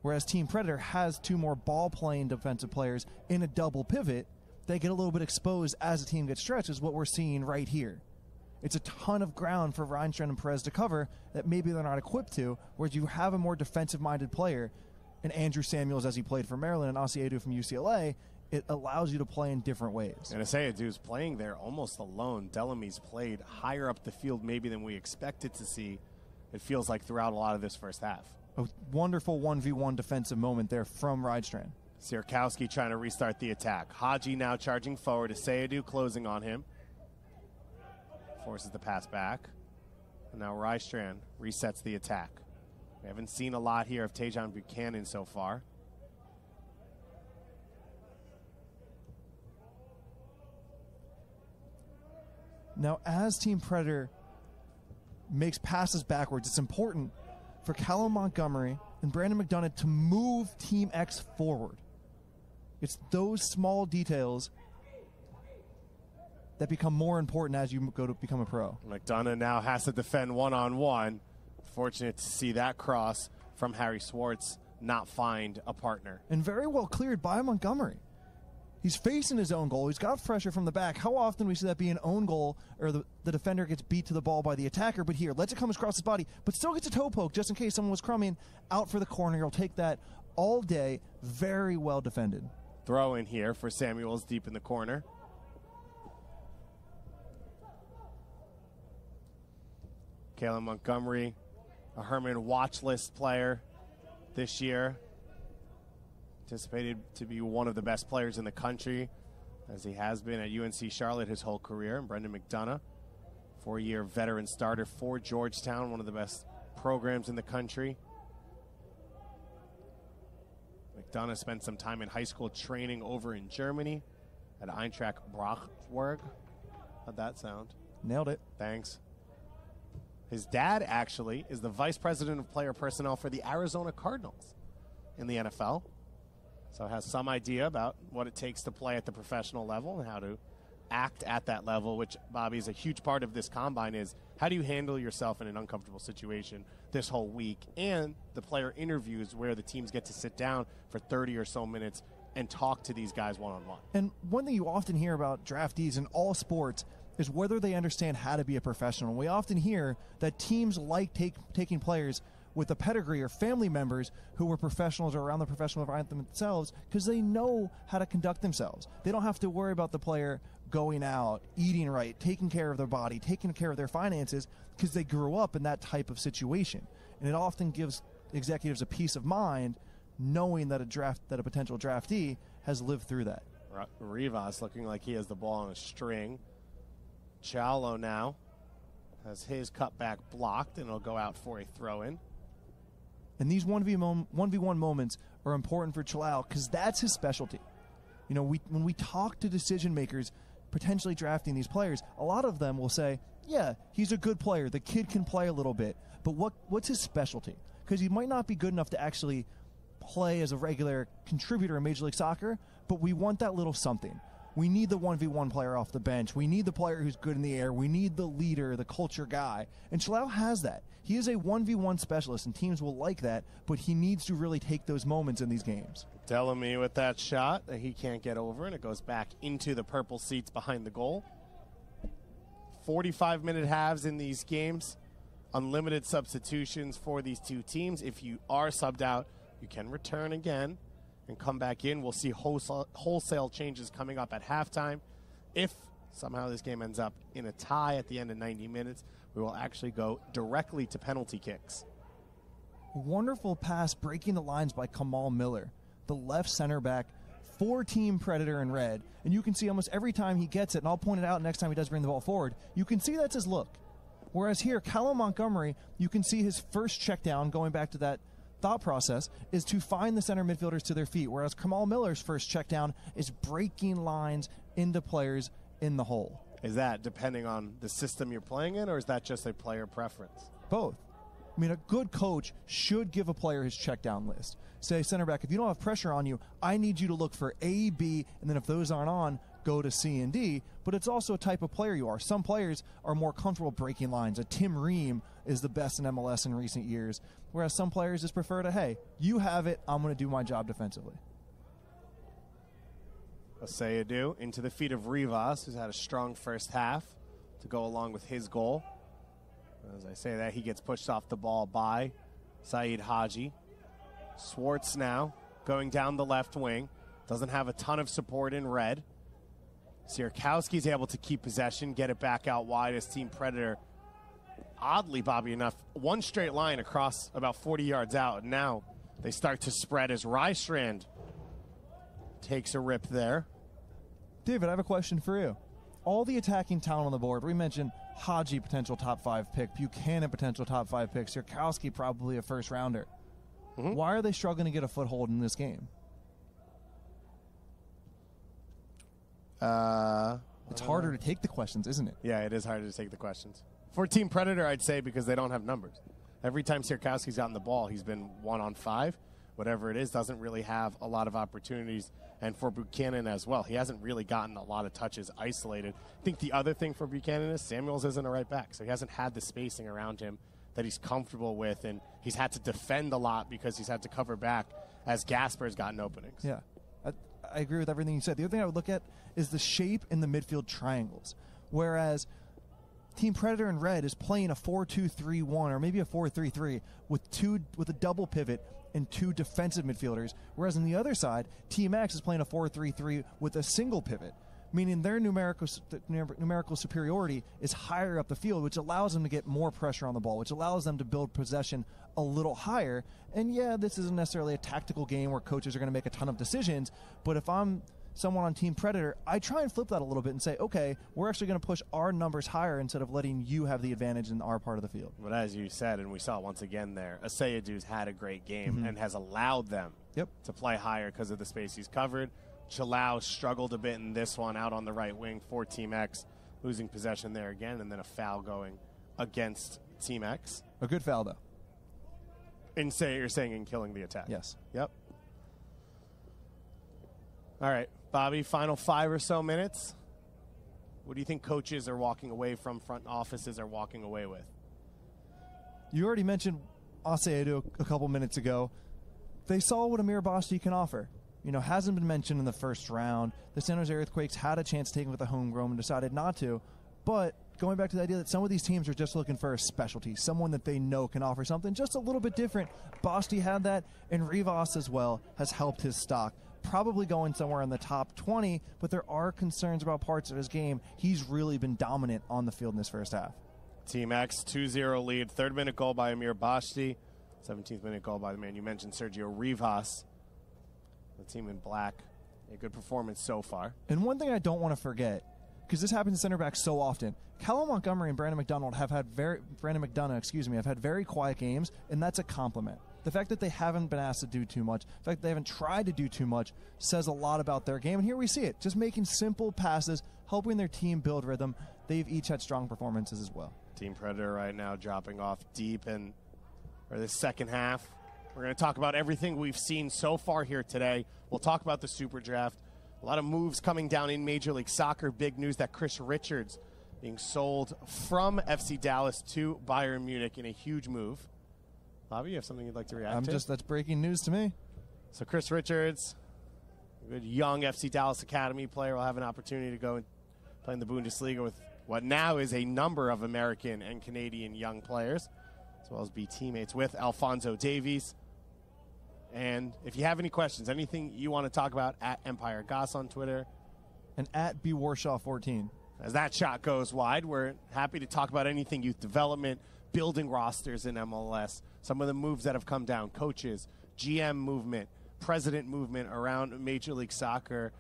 Whereas Team Predator has two more ball-playing defensive players in a double pivot, they get a little bit exposed as the team gets stretched, is what we're seeing right here. It's a ton of ground for Reinstrand and Perez to cover that maybe they're not equipped to, whereas you have a more defensive-minded player, and Andrew Samuels, as he played for Maryland, and Asiedu from UCLA, it allows you to play in different ways. And Asiedu's playing there almost alone. Delamy's played higher up the field maybe than we expected to see, it feels like, throughout a lot of this first half. A wonderful 1v1 defensive moment there from Rydstrand. Sierkowski trying to restart the attack. Haji now charging forward. Asiedu closing on him. Forces the pass back. And now Rydstrand resets the attack. We haven't seen a lot here of Tajon Buchanan so far. Now, as Team Predator makes passes backwards, it's important for Callum Montgomery and Brandon McDonough to move Team X forward. It's those small details that become more important as you go to become a pro. McDonough now has to defend one-on-one. Fortunate to see that cross from Harry Swartz not find a partner. And very well cleared by Montgomery. He's facing his own goal. He's got pressure from the back. How often we see that be an own goal, or the defender gets beat to the ball by the attacker, but here, lets it come across his body, but still gets a toe poke just in case someone was crumbing out for the corner. He'll take that all day. Very well defended. Throw in here for Samuels deep in the corner. Kalen Montgomery, a Herman watch list player this year. Anticipated to be one of the best players in the country, as he has been at UNC Charlotte his whole career. And Brendan McDonough, 4-year veteran starter for Georgetown, one of the best programs in the country. McDonough spent some time in high school training over in Germany at Eintracht Braunschweig. How'd that sound? Nailed it. Thanks. His dad actually is the vice president of player personnel for the Arizona Cardinals in the NFL. So has some idea about what it takes to play at the professional level and how to act at that level, which, Bobby, is a huge part of this combine, is how do you handle yourself in an uncomfortable situation this whole week, and the player interviews where the teams get to sit down for 30 or so minutes and talk to these guys one-on-one. And one thing you often hear about draftees in all sports is whether they understand how to be a professional. We often hear that teams like taking players with a pedigree or family members who were professionals or around the professional environment themselves, because they know how to conduct themselves. They don't have to worry about the player going out, eating right, taking care of their body, taking care of their finances, because they grew up in that type of situation. And it often gives executives a peace of mind knowing that a potential draftee has lived through that. Rivas looking like he has the ball on a string. Chalo now has his cutback blocked, and it'll go out for a throw-in. And these 1v1 moments are important for Chalal because that's his specialty. You know, when we talk to decision makers potentially drafting these players, a lot of them will say, yeah, he's a good player. The kid can play a little bit. But what's his specialty? Because he might not be good enough to actually play as a regular contributor in Major League Soccer, but we want that little something. We need the 1v1 player off the bench. We need the player who's good in the air. We need the leader, the culture guy. And Chalal has that. He is a 1v1 specialist, and teams will like that, but he needs to really take those moments in these games. Delamy's with that shot that he can't get over, and it goes back into the purple seats behind the goal. 45-minute halves in these games. Unlimited substitutions for these two teams. If you are subbed out, you can return again and come back in. We'll see wholesale changes coming up at halftime. If somehow this game ends up in a tie at the end of 90 minutes, we will actually go directly to penalty kicks. Wonderful pass breaking the lines by Kamal Miller, the left center back, for Team Predator in red, and you can see almost every time he gets it, and I'll point it out next time he does bring the ball forward, you can see that's his look. Whereas here, Callum Montgomery, you can see his first check down, going back to that thought process, is to find the center midfielders to their feet, whereas Kamal Miller's first check down is breaking lines into players in the hole. Is that depending on the system you're playing in, or is that just a player preference? Both. I mean, a good coach should give a player his check down list. Say, center back, if you don't have pressure on you, I need you to look for A, B, and then if those aren't on, go to C and D. But it's also a type of player you are. Some players are more comfortable breaking lines. A Tim Ream is the best in MLS in recent years, whereas some players just prefer to, hey, you have it, I'm going to do my job defensively. Asayadu into the feet of Rivas, who's had a strong first half to go along with his goal. As I say that, he gets pushed off the ball by Saeed Haji. Swartz now going down the left wing. Doesn't have a ton of support in red. Sierkowski's able to keep possession, get it back out wide as Team Predator. Oddly, Bobby, enough, one straight line across about 40 yards out. And now they start to spread as Rystrand takes a rip there. David, I have a question for you. All the attacking talent on the board, we mentioned Haji, potential top 5 pick, Buchanan, potential top 5 pick, Sierkowski, probably a first rounder. Why are they struggling to get a foothold in this game? It's harder to take the questions, isn't it? Yeah, it is harder to take the questions. For Team Predator, I'd say because they don't have numbers. Every time Sierkowski's gotten the ball, he's been 1-on-5. Whatever it is, doesn't really have a lot of opportunities. And for Buchanan as well, he hasn't really gotten a lot of touches isolated. I think the other thing for Buchanan is Samuels isn't a right back, so he hasn't had the spacing around him that he's comfortable with, and he's had to defend a lot because he's had to cover back as Gasper's gotten openings. Yeah, I agree with everything you said. The other thing I would look at is the shape in the midfield triangles, whereas Team Predator in red is playing a 4-2-3-1 or maybe a 4-3-3 with a double pivot and 2 defensive midfielders, whereas on the other side, Team X is playing a 4-3-3 with a single pivot, meaning their numerical superiority is higher up the field, which allows them to get more pressure on the ball, which allows them to build possession a little higher. And yeah, this isn't necessarily a tactical game where coaches are going to make a ton of decisions, but if I'm someone on Team Predator, I try and flip that a little bit and say, okay, we're actually going to push our numbers higher instead of letting you have the advantage in our part of the field. But as you said, and we saw once again there, Asayadu's had a great game and has allowed them to play higher because of the space he's covered. Chalao struggled a bit in this one out on the right wing for Team X, losing possession there again, and then a foul going against Team X. A good foul, though. You're saying in killing the attack? Yes. Yep. All right, Bobby, final 5 or so minutes. What do you think coaches are walking away from, front offices are walking away with? You already mentioned Asayadu a couple minutes ago. They saw what Amir Basti can offer. You know, hasn't been mentioned in the first round. The San Jose Earthquakes had a chance to take him with a homegrown and decided not to. But going back to the idea that some of these teams are just looking for a specialty, someone that they know can offer something just a little bit different. Basti had that, and Rivas as well has helped his stock. Probably going somewhere in the top 20, but there are concerns about parts of his game. He's really been dominant on the field in this first half. Team X, 2-0 lead. 3rd minute goal by Amir Basti. 17th minute goal by the man you mentioned, Sergio Rivas. The team in black. A good performance so far. And one thing I don't want to forget, because this happens to center backs so often, Callum Montgomery and Brandon McDonough have had very quiet games, and that's a compliment. The fact that they haven't been asked to do too much, the fact that they haven't tried to do too much, says a lot about their game. And here we see it, just making simple passes, helping their team build rhythm. They've each had strong performances as well. Team Predator right now dropping off deep in the second half. We're going to talk about everything we've seen so far here today. We'll talk about the SuperDraft. A lot of moves coming down in Major League Soccer. Big news that Chris Richards being sold from FC Dallas to Bayern Munich in a huge move. Bobby, you have something you'd like to react to? That's breaking news to me. So Chris Richards, a good young FC Dallas Academy player, will have an opportunity to go and play in the Bundesliga with what now is a number of American and Canadian young players, as well as be teammates with Alphonso Davies. And if you have any questions, anything you want to talk about, at Empire Goss on Twitter. And at bwarshaw14. As that shot goes wide, we're happy to talk about anything youth development, building rosters in MLS, some of the moves that have come down, coaches, GM movement, president movement around Major League Soccer.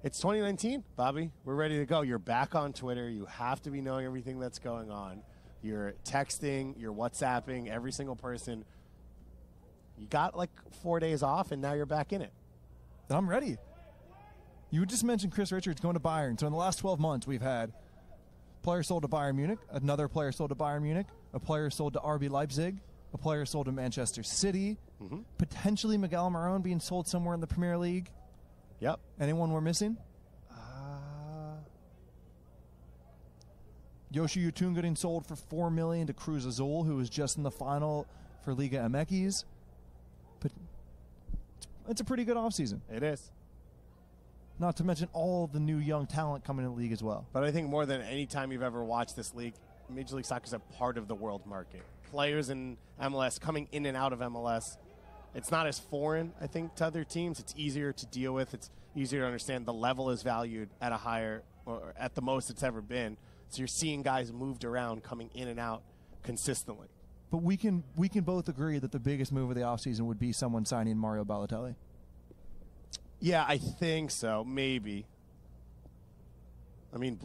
It's 2019, Bobby. We're ready to go. You're back on Twitter. You have to be knowing everything that's going on. You're texting, you're WhatsApping every single person. You got like 4 days off, and now you're back in it. I'm ready. You just mentioned Chris Richards going to Bayern. So in the last 12 months, we've had player sold to Bayern Munich, another player sold to Bayern Munich, a player sold to RB Leipzig, a player sold to Manchester City, potentially Miguel Marón being sold somewhere in the Premier League. Yep. Anyone we're missing? Yoshi Yotun getting sold for $4 million to Cruz Azul, who was just in the final for Liga MX. But it's a pretty good offseason. It is. Not to mention all the new young talent coming in the league as well. But I think more than any time you've ever watched this league, Major League Soccer is a part of the world market. Players in MLS coming in and out of MLS, it's not as foreign, I think, to other teams. It's easier to deal with. It's easier to understand. The level is valued at a higher, or at the most it's ever been. So you're seeing guys moved around, coming in and out consistently. But we can both agree that the biggest move of the offseason would be someone signing Mario Balotelli. Yeah, I think so. Maybe. I mean,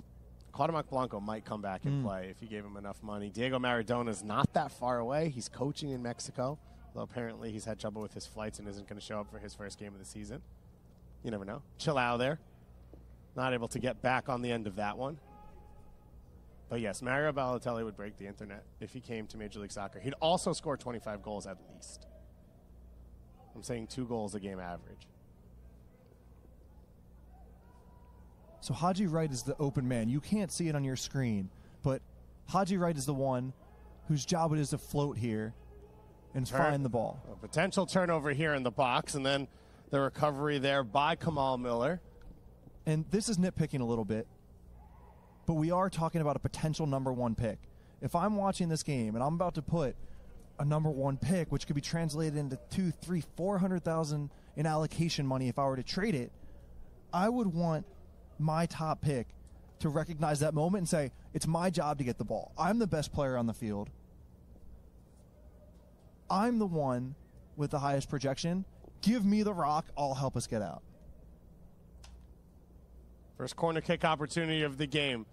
Cuauhtémoc Blanco might come back and play if you gave him enough money. Diego Maradona's not that far away. He's coaching in Mexico, though apparently he's had trouble with his flights and isn't going to show up for his first game of the season. You never know. Chilau there. Not able to get back on the end of that one. But yes, Mario Balotelli would break the internet if he came to Major League Soccer. He'd also score 25 goals at least. I'm saying 2 goals a game average. So Haji Wright is the open man. You can't see it on your screen, but Haji Wright is the one whose job it is to float here and find the ball. A potential turnover here in the box, and then the recovery there by Kamal Miller. And this is nitpicking a little bit, but we are talking about a potential number 1 pick. If I'm watching this game and I'm about to put a number 1 pick, which could be translated into 200,000, 300,000, 400,000 in allocation money if I were to trade it, I would want my top pick to recognize that moment and say, it's my job to get the ball. I'm the best player on the field. I'm the one with the highest projection. Give me the rock. I'll help us get out. First corner kick opportunity of the game.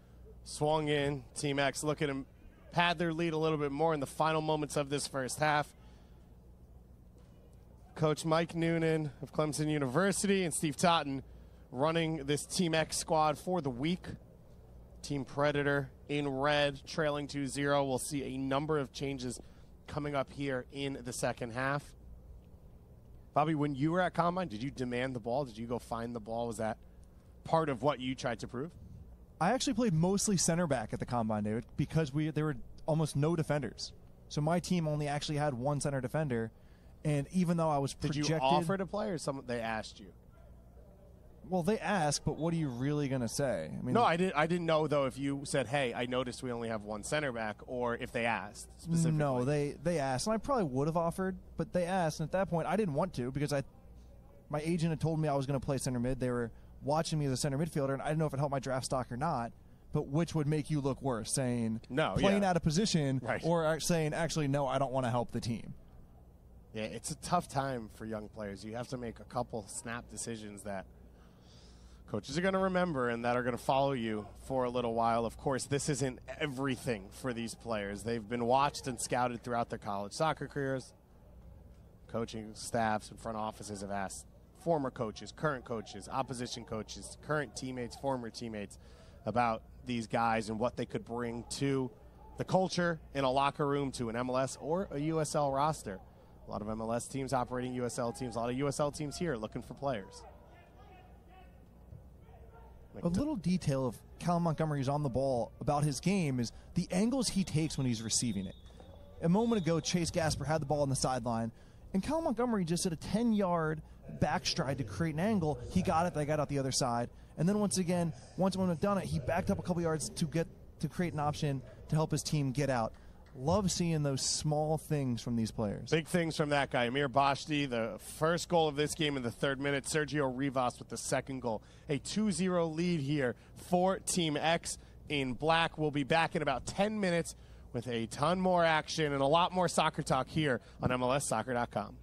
Swung in. Team X looking to pad their lead a little bit more in the final moments of this first half. Coach Mike Noonan of Clemson University and Steve Totten running this Team X squad for the week. Team Predator in red, trailing 2-0. We'll see a number of changes coming up here in the second half. Bobby, when you were at Combine, did you demand the ball? Did you go find the ball? Was that part of what you tried to prove? I actually played mostly center back at the Combine, David, because there were almost no defenders. So my team only actually had 1 center defender, and even though I was projected... Did you offer to play, or they asked you? Well, they asked, but what are you really going to say? I mean, no, I didn't know, though, if you said, hey, I noticed we only have 1 center back, or if they asked specifically. No, they asked, and I probably would have offered, but they asked, and at that point, I didn't want to because my agent had told me I was going to play center mid. They were watching me as a center midfielder, and I didn't know if it helped my draft stock or not, but which would make you look worse, saying playing out of position or saying, actually, no, I don't want to help the team. Yeah, it's a tough time for young players. You have to make a couple snap decisions that coaches are going to remember and that are going to follow you for a little while. Of course, this isn't everything for these players. They've been watched and scouted throughout their college soccer careers. Coaching staffs and front offices have asked former coaches, current coaches, opposition coaches, current teammates, former teammates about these guys and what they could bring to the culture in a locker room, to an MLS or a USL roster. A lot of MLS teams operating USL teams, a lot of USL teams here looking for players. A little detail of Callum Montgomery's on the ball about his game is the angles he takes when he's receiving it. A moment ago, Chase Gasper had the ball on the sideline, and Callum Montgomery just did a 10-yard backstride to create an angle. He got it, they got out the other side. And then once again, once one had done it, he backed up a couple yards to create an option to help his team get out. Love seeing those small things from these players. Big things from that guy. Amir Bashti, the first goal of this game in the 3rd minute. Sergio Rivas with the 2nd goal. A 2-0 lead here for Team X in black. We'll be back in about 10 minutes with a ton more action and a lot more soccer talk here on MLSsoccer.com.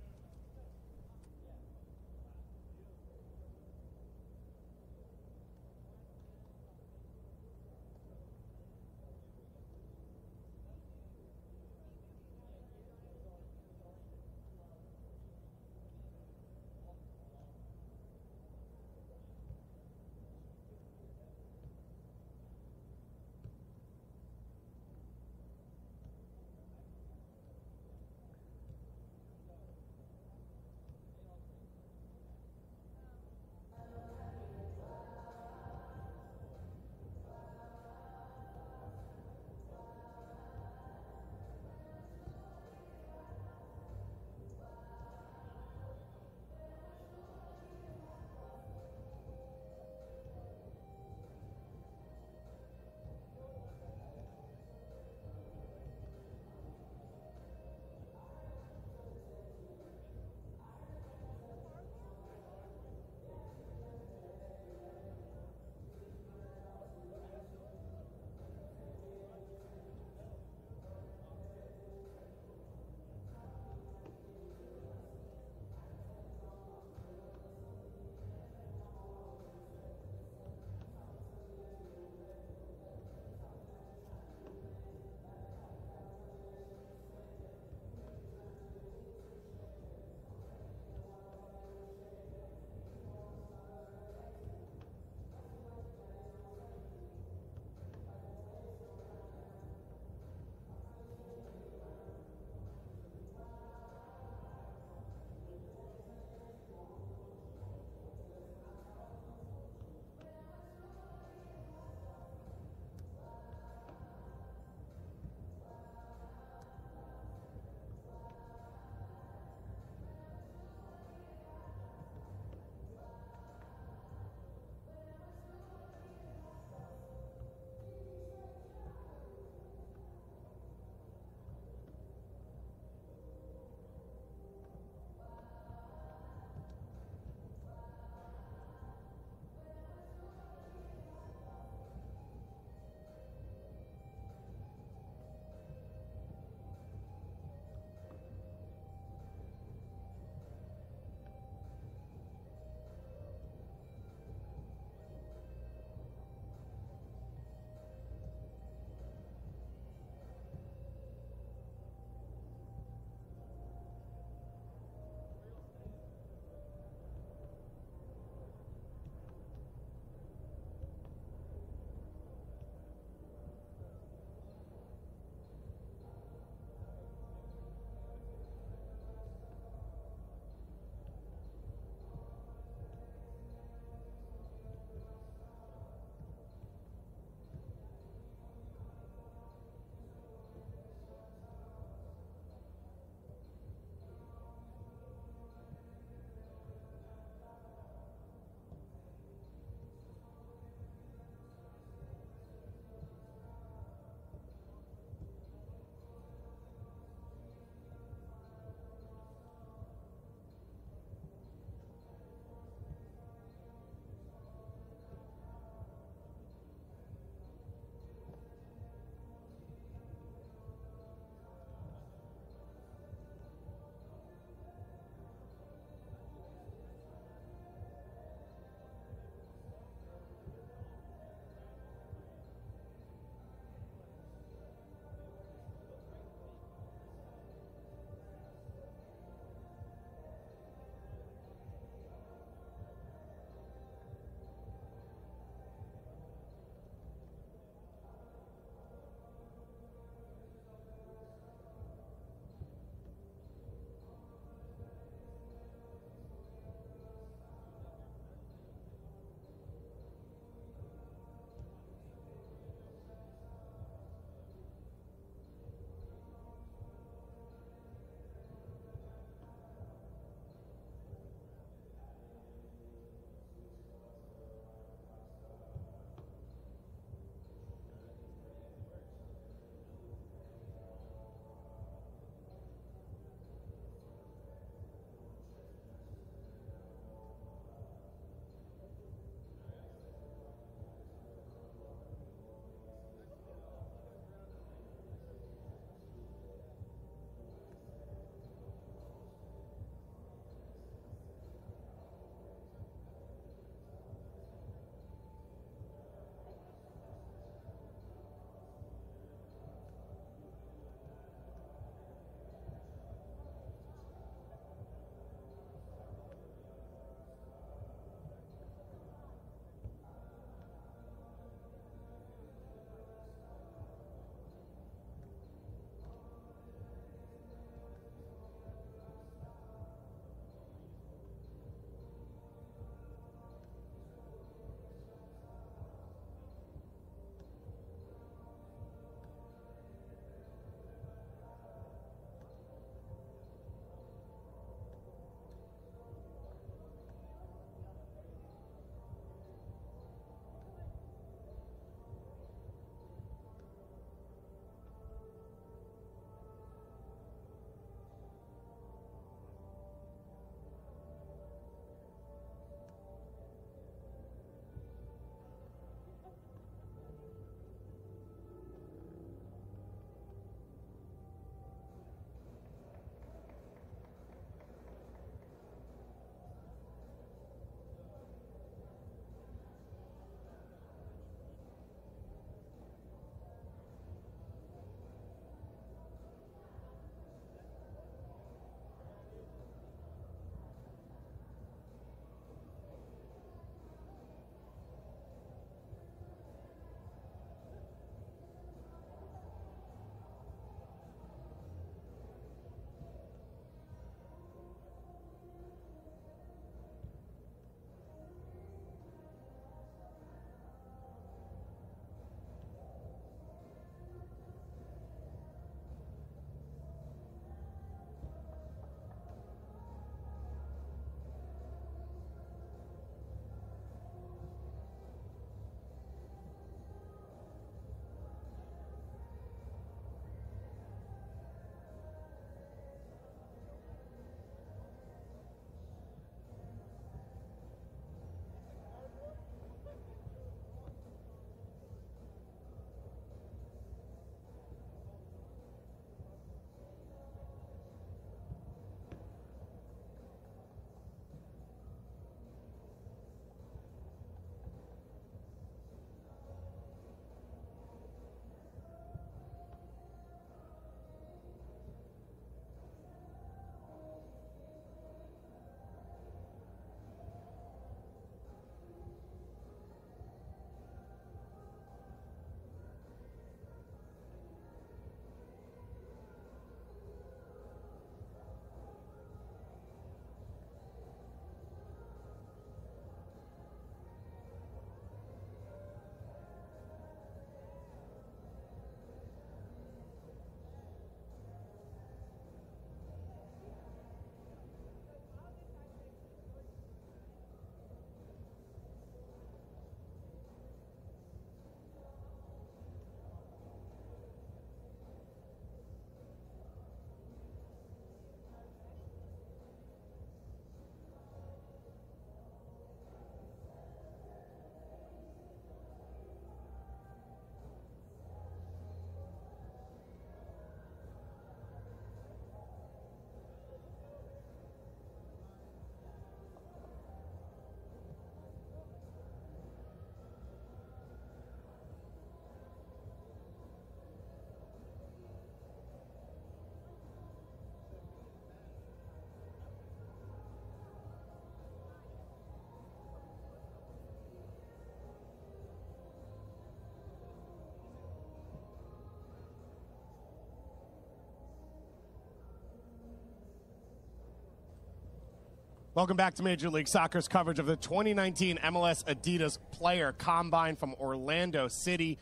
Welcome back to Major League Soccer's coverage of the 2019 MLS Adidas Player Combine from Orlando City.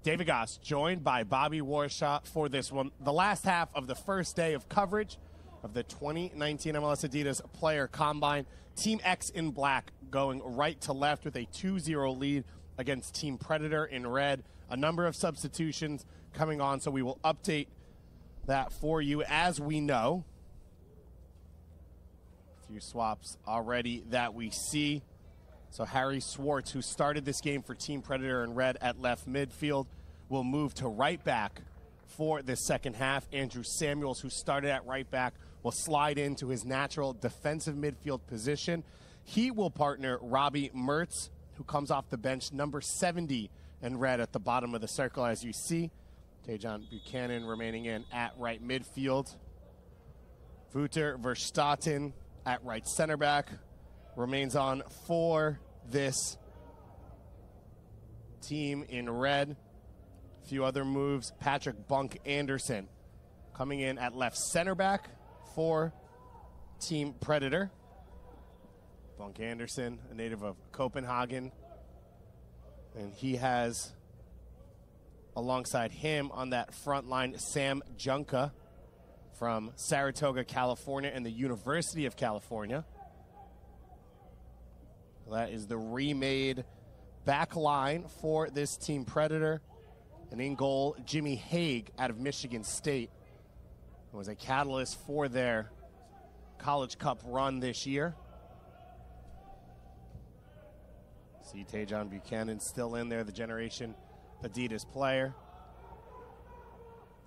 David Goss joined by Bobby Warshaw for this one, the last half of the first day of coverage of the 2019 MLS Adidas Player Combine. Team X in black going right to left with a 2-0 lead against Team Predator in red. A number of substitutions coming on, so we will update that for you as we know. Few swaps already that we see. So Harry Swartz, who started this game for Team Predator in red at left midfield, will move to right back for the second half. Andrew Samuels, who started at right back, will slide into his natural defensive midfield position. He will partner Robbie Mertz, who comes off the bench, number 70 in red at the bottom of the circle, as you see. Tejan Buchanan remaining in at right midfield. Wouter Verstappen at right center back remains on for this team in red. A few other moves. Patrick Bunk Anderson coming in at left center back for Team Predator. Bunk Anderson, a native of Copenhagen, and he has alongside him on that front line Sam Junka from Saratoga, California, and the University of California. That is the remade back line for this Team Predator. And in goal, Jimmy Haig out of Michigan State was a catalyst for their College Cup run this year. See Tejan Buchanan still in there, the Generation Adidas player.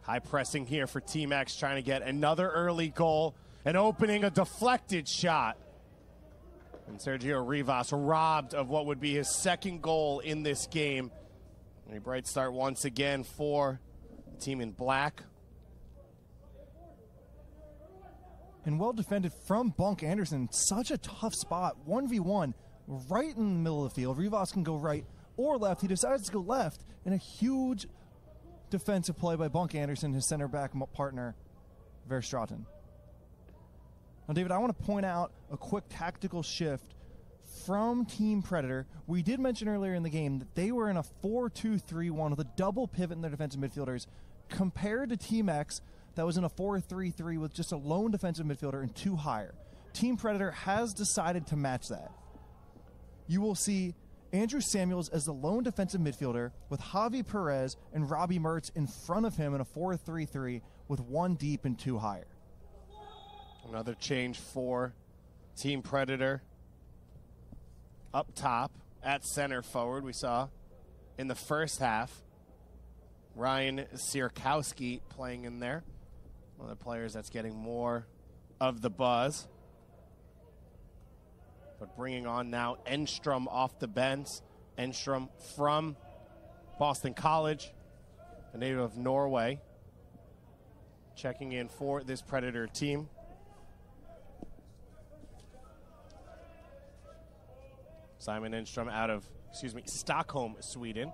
High pressing here for Team X, trying to get another early goal and opening a deflected shot. And Sergio Rivas robbed of what would be his second goal in this game. A bright start once again for the team in black. And well defended from Bunk Anderson. Such a tough spot. 1v1 right in the middle of the field. Rivas can go right or left. He decides to go left, and a huge defensive play by Bunk Anderson, his center back partner, Verstraeten. Now, David, I want to point out a quick tactical shift from Team Predator. We did mention earlier in the game that they were in a 4-2-3-1 with a double pivot in their defensive midfielders, compared to Team X that was in a 4-3-3 with just a lone defensive midfielder and two higher. Team Predator has decided to match that. You will see Andrew Samuels as the lone defensive midfielder with Javi Perez and Robbie Mertz in front of him in a 4-3-3 with one deep and two higher. Another change for Team Predator. Up top at center forward, we saw in the first half Ryan Sierkowski playing in there. One of the players that's getting more of the buzz. But bringing on now Enstrom off the bench. Enstrom from Boston College, a native of Norway, checking in for this Predator team. Simon Enstrom out of, Stockholm, Sweden.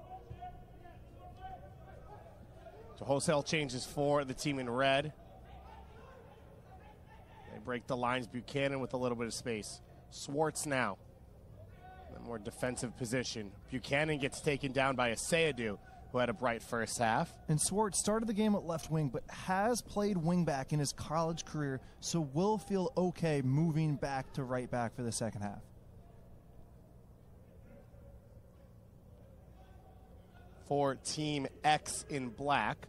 So wholesale changes for the team in red. They break the lines. Buchanan with a little bit of space. Swartz now, a more defensive position. Buchanan gets taken down by Aseyadu, who had a bright first half. And Swartz started the game at left wing, but has played wing back in his college career, so will feel okay moving back to right back for the second half. For Team X in black,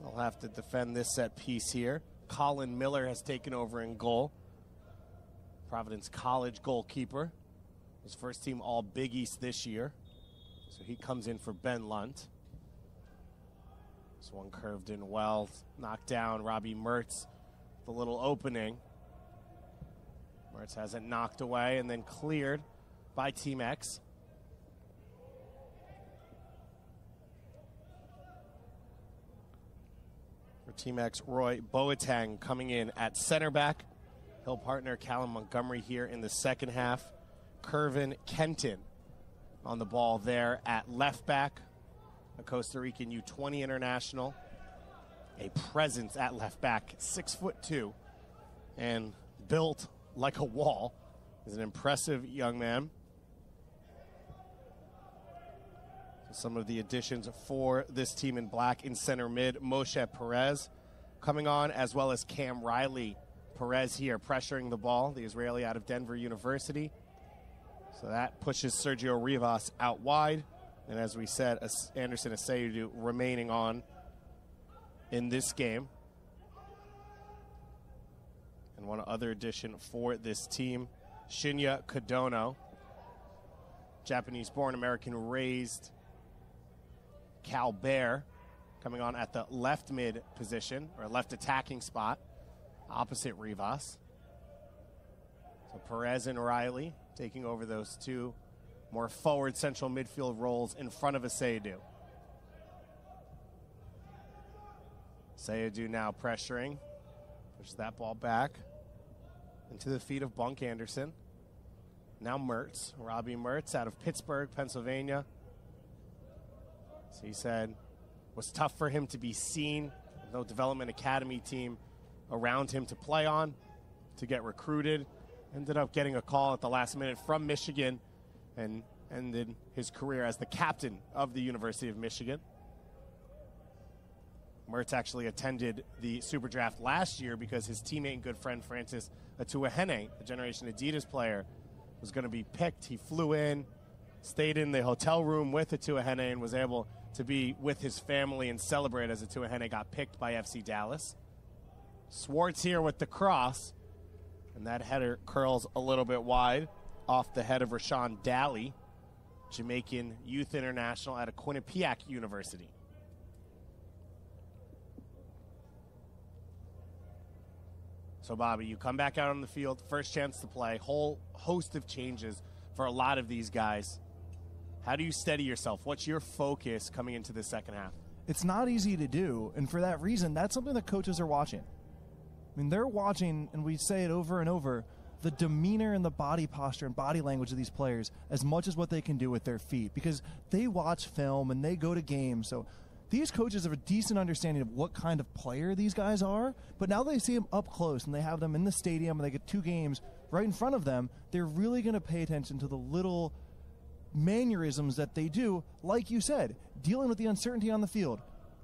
they'll have to defend this set piece here. Colin Miller has taken over in goal. Providence College goalkeeper. His first team all Big East this year. So he comes in for Ben Lunt. This one curved in well, knocked down Robbie Mertz. The little opening. Mertz has it knocked away and then cleared by Team X. For Team X, Roy Boateng coming in at center back. He'll partner Callum Montgomery here in the second half. Kervin Kenton on the ball there at left back. A Costa Rican U20 international. A presence at left back, 6'2", and built like a wall. He's an impressive young man. Some of the additions for this team in black in center mid, Moshe Perez coming on, as well as Cam Riley. Perez here pressuring the ball, the Israeli out of Denver University. So that pushes Sergio Rivas out wide. And as we said, Anderson Aseyudu remaining on in this game. And one other addition for this team, Shinya Kodono, Japanese-born, American-raised Cal Bear, coming on at the left mid position, or left attacking spot, opposite Rivas. So Perez and Riley taking over those two more forward central midfield roles in front of Aseyudu. Aseyudu now pressuring, pushes that ball back into the feet of Bunk Anderson. Now Mertz, Robbie Mertz out of Pittsburgh, Pennsylvania. So he said it was tough for him to be seen, no development academy team around him to play on, to get recruited. Ended up getting a call at the last minute from Michigan and ended his career as the captain of the University of Michigan. Mertz actually attended the SuperDraft last year because his teammate and good friend Francis Atuahene, a Generation Adidas player, was going to be picked. He flew in, stayed in the hotel room with Atuahene, and was able to be with his family and celebrate as Atuahene got picked by FC Dallas. Swartz here with the cross, and that header curls a little bit wide off the head of Rashawn Daly, Jamaican youth international at Quinnipiac University. So, Bobby, you come back out on the field, first chance to play, whole host of changes for a lot of these guys. How do you steady yourself? What's your focus coming into the second half? It's not easy to do, and for that reason, that's something that coaches are watching. I mean, they're watching, and we say it over and over, the demeanor and the body posture and body language of these players as much as what they can do with their feet, because they watch film and they go to games. So these coaches have a decent understanding of what kind of player these guys are, but now they see them up close and they have them in the stadium and they get 2 games right in front of them. They're really going to pay attention to the little mannerisms that they do, like you said, dealing with the uncertainty on the field.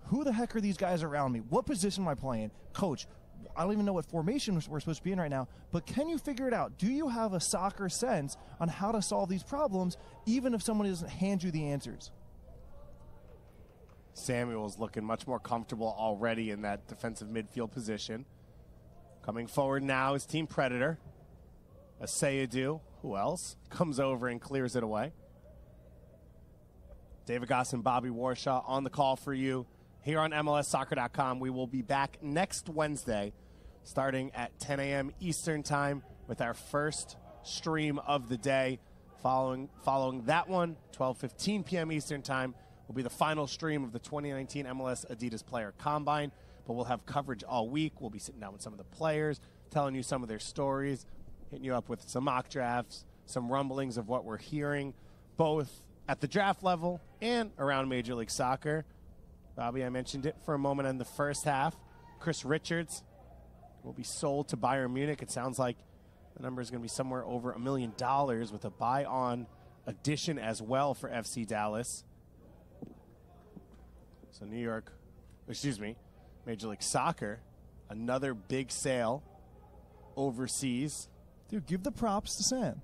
Who the heck are these guys around me? What position am I playing? Coach, I don't even know what formation we're supposed to be in right now, but can you figure it out? Do you have a soccer sense on how to solve these problems, even if someone doesn't hand you the answers? Samuel's looking much more comfortable already in that defensive midfield position. Coming forward now is Team Predator. Aseyudu, who else, comes over and clears it away. David Goss and Bobby Warshaw on the call for you here on MLSsoccer.com. We will be back next Wednesday starting at 10 a.m. Eastern Time with our first stream of the day. Following that one, 12:15 p.m. Eastern Time, will be the final stream of the 2019 MLS Adidas Player Combine. But we'll have coverage all week. We'll be sitting down with some of the players, telling you some of their stories, hitting you up with some mock drafts, some rumblings of what we're hearing, both at the draft level and around Major League Soccer. Bobby, I mentioned it for a moment in the first half. Chris Richards will be sold to Bayern Munich. It sounds like the number is going to be somewhere over $1 million with a buy-on addition as well for FC Dallas. So Major League Soccer, another big sale overseas. Dude, give the props to Sam.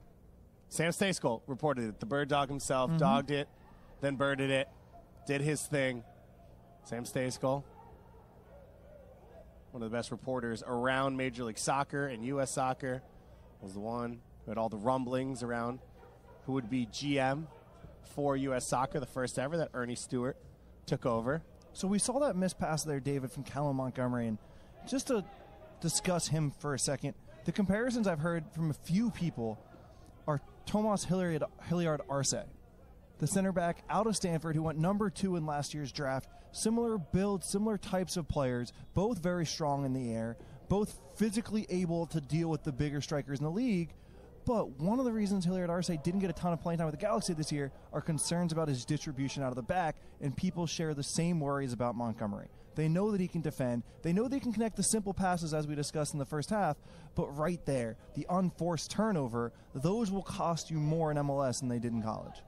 Sam Stejskal reported it. The Bird Dog himself dogged it, then birded it, did his thing. Sam Stejskal, one of the best reporters around Major League Soccer and U.S. Soccer, was the one who had all the rumblings around who would be GM for U.S. Soccer, the first ever that Ernie Stewart took over. So we saw that missed pass there, David, from Callum Montgomery. And just to discuss him for a second, the comparisons I've heard from a few people are Tomas Hilliard Arce, the center back out of Stanford who went number 2 in last year's draft. Similar build, similar types of players, both very strong in the air, both physically able to deal with the bigger strikers in the league. But one of the reasons Hilliard Arce didn't get a ton of playing time with the Galaxy this year are concerns about his distribution out of the back, and people share the same worries about Montgomery. They know that he can defend. They know they can connect the simple passes as we discussed in the first half, but right there, the unforced turnover, those will cost you more in MLS than they did in college.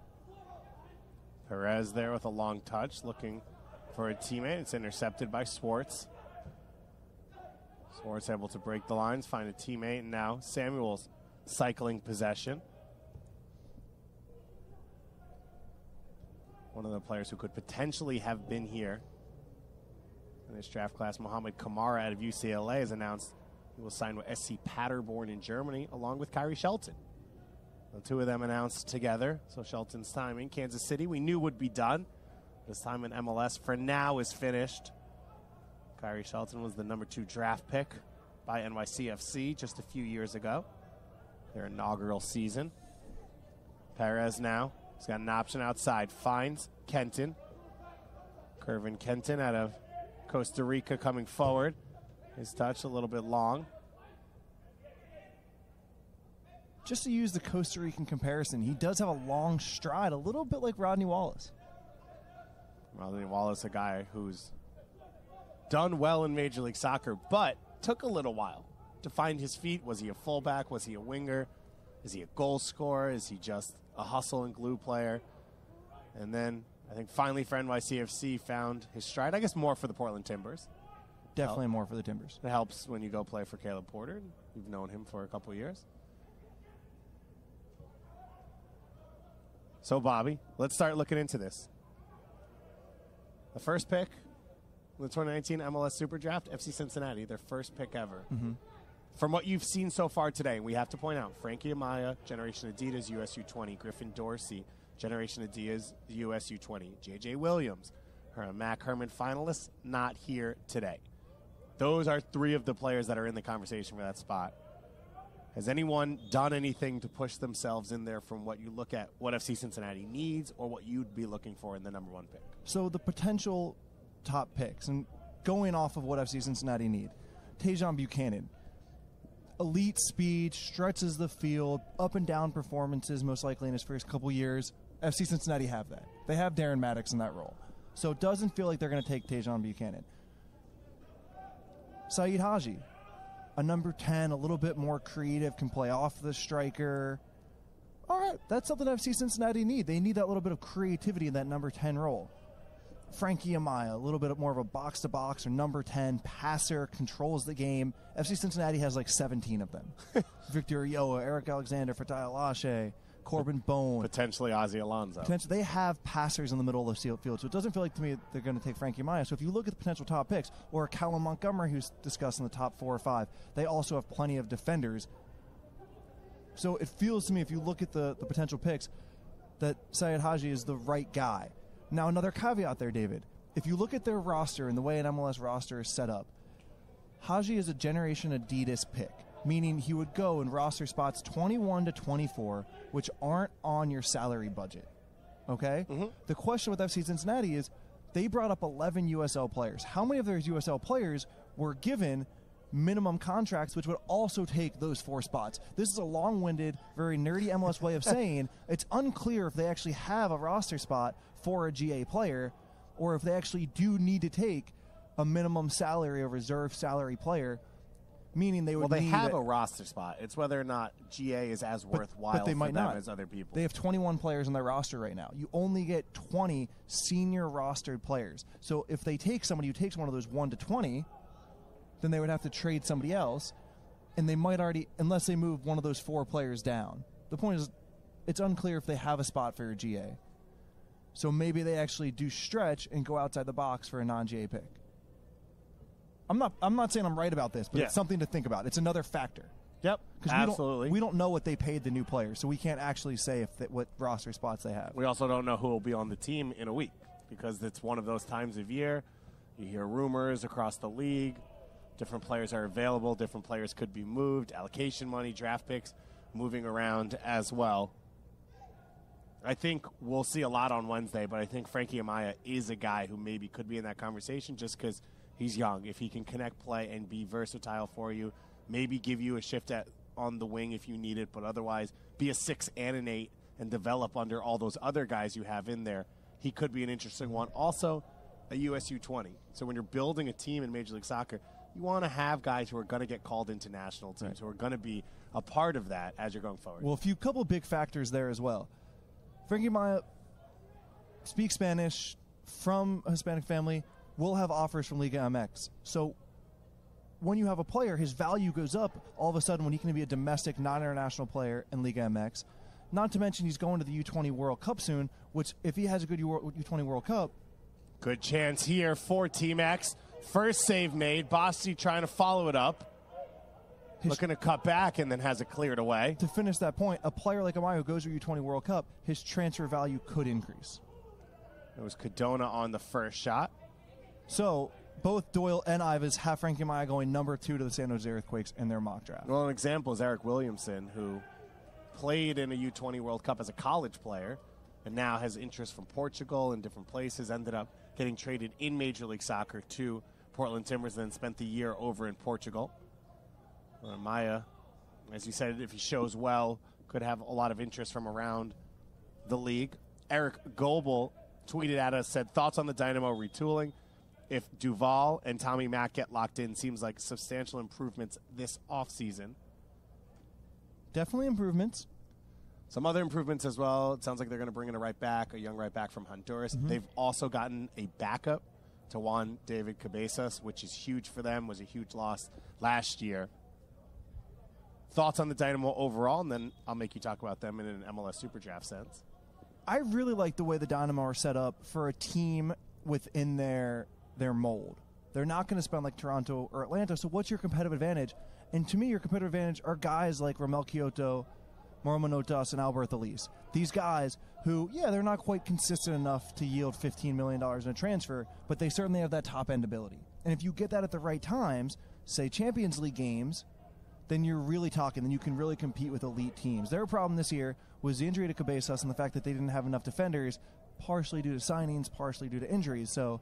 Perez there with a long touch, looking for a teammate. It's intercepted by Swartz. Swartz able to break the lines, find a teammate, and now Samuel's cycling possession. One of the players who could potentially have been here in this draft class, Mohamed Kamara out of UCLA, has announced he will sign with SC Paderborn in Germany along with Kyrie Shelton. The two of them announced together, so Shelton's time in Kansas City we knew would be done. His time in MLS for now is finished. Kyrie Shelton was the #2 draft pick by NYCFC just a few years ago, their inaugural season. Perez now, he's got an option outside, finds Kenton. Curvin Kenton out of Costa Rica coming forward. His touch a little bit long. Just to use the Costa Rican comparison, he does have a long stride, a little bit like Rodney Wallace. Rodney Wallace, a guy who's done well in Major League Soccer, but took a little while to find his feet. Was he a fullback? Was he a winger? Is he a goal scorer? Is he just a hustle and glue player? And then I think finally for NYCFC found his stride, I guess more for the Portland Timbers. Definitely more for the Timbers. It helps when you go play for Caleb Porter. You've known him for a couple of years. So, Bobby, let's start looking into this. The first pick in the 2019 MLS SuperDraft, FC Cincinnati, their first pick ever. From what you've seen so far today, we have to point out Frankie Amaya, Generation Adidas, USU20, Griffin Dorsey, Generation Adidas, USU20, J.J. Williams, Mac Herman finalists, not here today. Those are three of the players that are in the conversation for that spot. Has anyone done anything to push themselves in there from what you look at, what FC Cincinnati needs, or what you'd be looking for in the #1 pick? So the potential top picks, and going off of what FC Cincinnati need, Tajon Buchanan, elite speed, stretches the field, up and down performances most likely in his first couple years. FC Cincinnati have that. They have Darren Maddox in that role. So it doesn't feel like they're going to take Tajon Buchanan. Saeed Haji, a #10, a little bit more creative, can play off the striker. All right, that's something FC Cincinnati need. They need that little bit of creativity in that #10 role. Frankie Amaya, a little bit more of a box-to-box or #10 passer, controls the game. FC Cincinnati has like 17 of them. Victor Ulloa, Eric Alexander, Fatai Alashe, Corbin Bone. Potentially Ozzie Alonso. They have passers in the middle of the field, so it doesn't feel like to me they're going to take Frankie Amaya. So if you look at the potential top picks, or Callum Montgomery, who's discussed in the top 4 or 5, they also have plenty of defenders. So it feels to me, if you look at the potential picks, that Saeed Haji is the right guy. Now, another caveat there, David. If you look at their roster and the way an MLS roster is set up, Haji is a Generation Adidas pick, meaning he would go in roster spots 21 to 24, which aren't on your salary budget. Okay? The question with FC Cincinnati is they brought up 11 USL players. How many of those USL players were given minimum contracts, which would also take those 4 spots? This is a long-winded, very nerdy MLS way of saying it's unclear if they actually have a roster spot for a GA player, or if they actually do need to take a minimum salary, a reserve salary player, meaning they would Well, they have a roster spot. It's whether or not GA is as worthwhile but they for might them not. as other people. They have 21 players on their roster right now. You only get 20 senior rostered players. So if they take somebody who takes one of those 1 to 20, then they would have to trade somebody else, and they might already, unless they move one of those 4 players down. The point is, it's unclear if they have a spot for a GA. So maybe they actually do stretch and go outside the box for a non-GA pick. I'm not saying I'm right about this, but it's something to think about. It's another factor. Yep, absolutely. We don't know what they paid the new players, so we can't actually say what roster spots they have. We also don't know who will be on the team in a week, because it's one of those times of year. You hear rumors across the league. Different players are available. Different players could be moved. Allocation money, draft picks, moving around as well. I think we'll see a lot on Wednesday, but I think Frankie Amaya is a guy who maybe could be in that conversation just because he's young. If he can connect play and be versatile for you, maybe give you a shift at on the wing if you need it, but otherwise be a 6 and an 8 and develop under all those other guys you have in there. He could be an interesting one. Also, a USU 20. So when you're building a team in Major League Soccer, you want to have guys who are going to get called into national teams, who are going to be a part of that as you're going forward. Well, couple big factors there as well. Frankie Maya speaks Spanish, from a Hispanic family, will have offers from Liga MX. So when you have a player, his value goes up all of a sudden when he can be a domestic, non-international player in Liga MX. Not to mention he's going to the U20 World Cup soon, which if he has a good U20 World Cup. Good chance here for Team X. First save made. Basti trying to follow it up. Looking to cut back and then has it cleared away. To finish that point, a player like Amaya who goes to U20 World Cup, his transfer value could increase. It was Cadona on the first shot. So both Doyle and Ivas have Frankie Amaya going number 2 to the San Jose Earthquakes in their mock draft. Well, an example is Eric Williamson, who played in a U20 World Cup as a college player and now has interest from Portugal and different places, ended up getting traded in Major League Soccer to Portland Timbers and then spent the year over in Portugal. Maya, as you said, if he shows well, could have a lot of interest from around the league. Eric Goebel tweeted at us, said, thoughts on the Dynamo retooling? If Duval and Tommy Mack get locked in, seems like substantial improvements this offseason. Definitely improvements. Some other improvements as well. It sounds like they're going to bring in a right back, a young right back from Honduras. They've also gotten a backup to Juan David Cabezas, which is huge for them, was a huge loss last year. Thoughts on the Dynamo overall, and then I'll make you talk about them in an MLS SuperDraft sense. I really like the way the Dynamo are set up for a team within their mold. They're not going to spend like Toronto or Atlanta, so what's your competitive advantage? And to me, your competitive advantage are guys like Ramel Kyoto, Mauro Manotas, and Albert Elise. These guys who, they're not quite consistent enough to yield $15 million in a transfer, but they certainly have that top-end ability. And if you get that at the right times, say Champions League games, then you're really talking, then you can really compete with elite teams. Their problem this year was the injury to Cabezas and the fact that they didn't have enough defenders, partially due to signings, partially due to injuries. So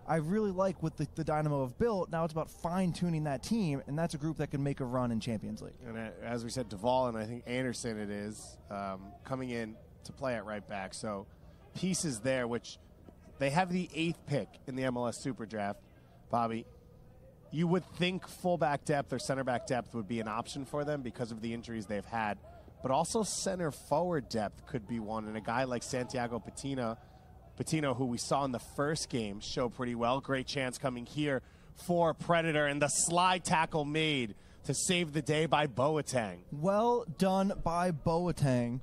I really like what the Dynamo have built. Now it's about fine-tuning that team, and that's a group that can make a run in Champions League. And as we said, Duval and I think Anderson it is, coming in to play at right back. So pieces there, which they have the 8th pick in the MLS SuperDraft. Bobby, you would think fullback depth or center back depth would be an option for them because of the injuries they've had. But also center forward depth could be one. And a guy like Santiago Patino, who we saw in the first game, show pretty well. Great chance coming here for Predator. And the slide tackle made to save the day by Boateng. Well done by Boateng.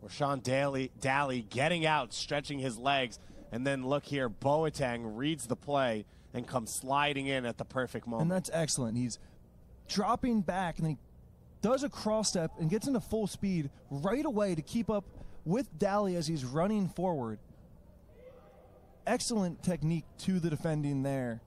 Rashawn Daly getting out, stretching his legs. And then look here, Boateng reads the play and comes sliding in at the perfect moment. And that's excellent. He's dropping back, and then he does a cross step and gets into full speed right away to keep up with Daly as he's running forward. Excellent technique to the defending there.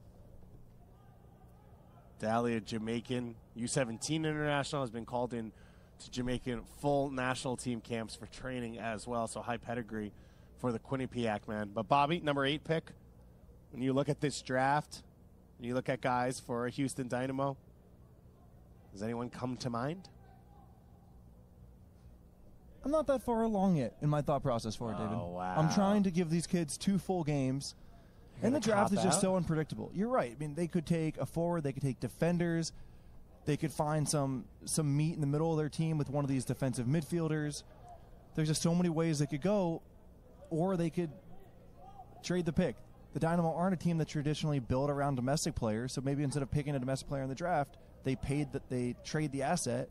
Daly, a Jamaican U17 international, has been called in to Jamaican full national team camps for training as well, so high pedigree for the Quinnipiac man. But Bobby, number 8 pick, when you look at this draft, when you look at guys for a Houston Dynamo, does anyone come to mind? I'm not that far along yet in my thought process for it, David. Oh, wow. I'm trying to give these kids 2 full games, and the draft is just so unpredictable. You're right. I mean, they could take a forward, they could take defenders, they could find some meat in the middle of their team with one of these defensive midfielders. There's just so many ways they could go, or they could trade the pick. The Dynamo aren't a team that traditionally built around domestic players, so maybe instead of picking a domestic player in the draft, they trade the asset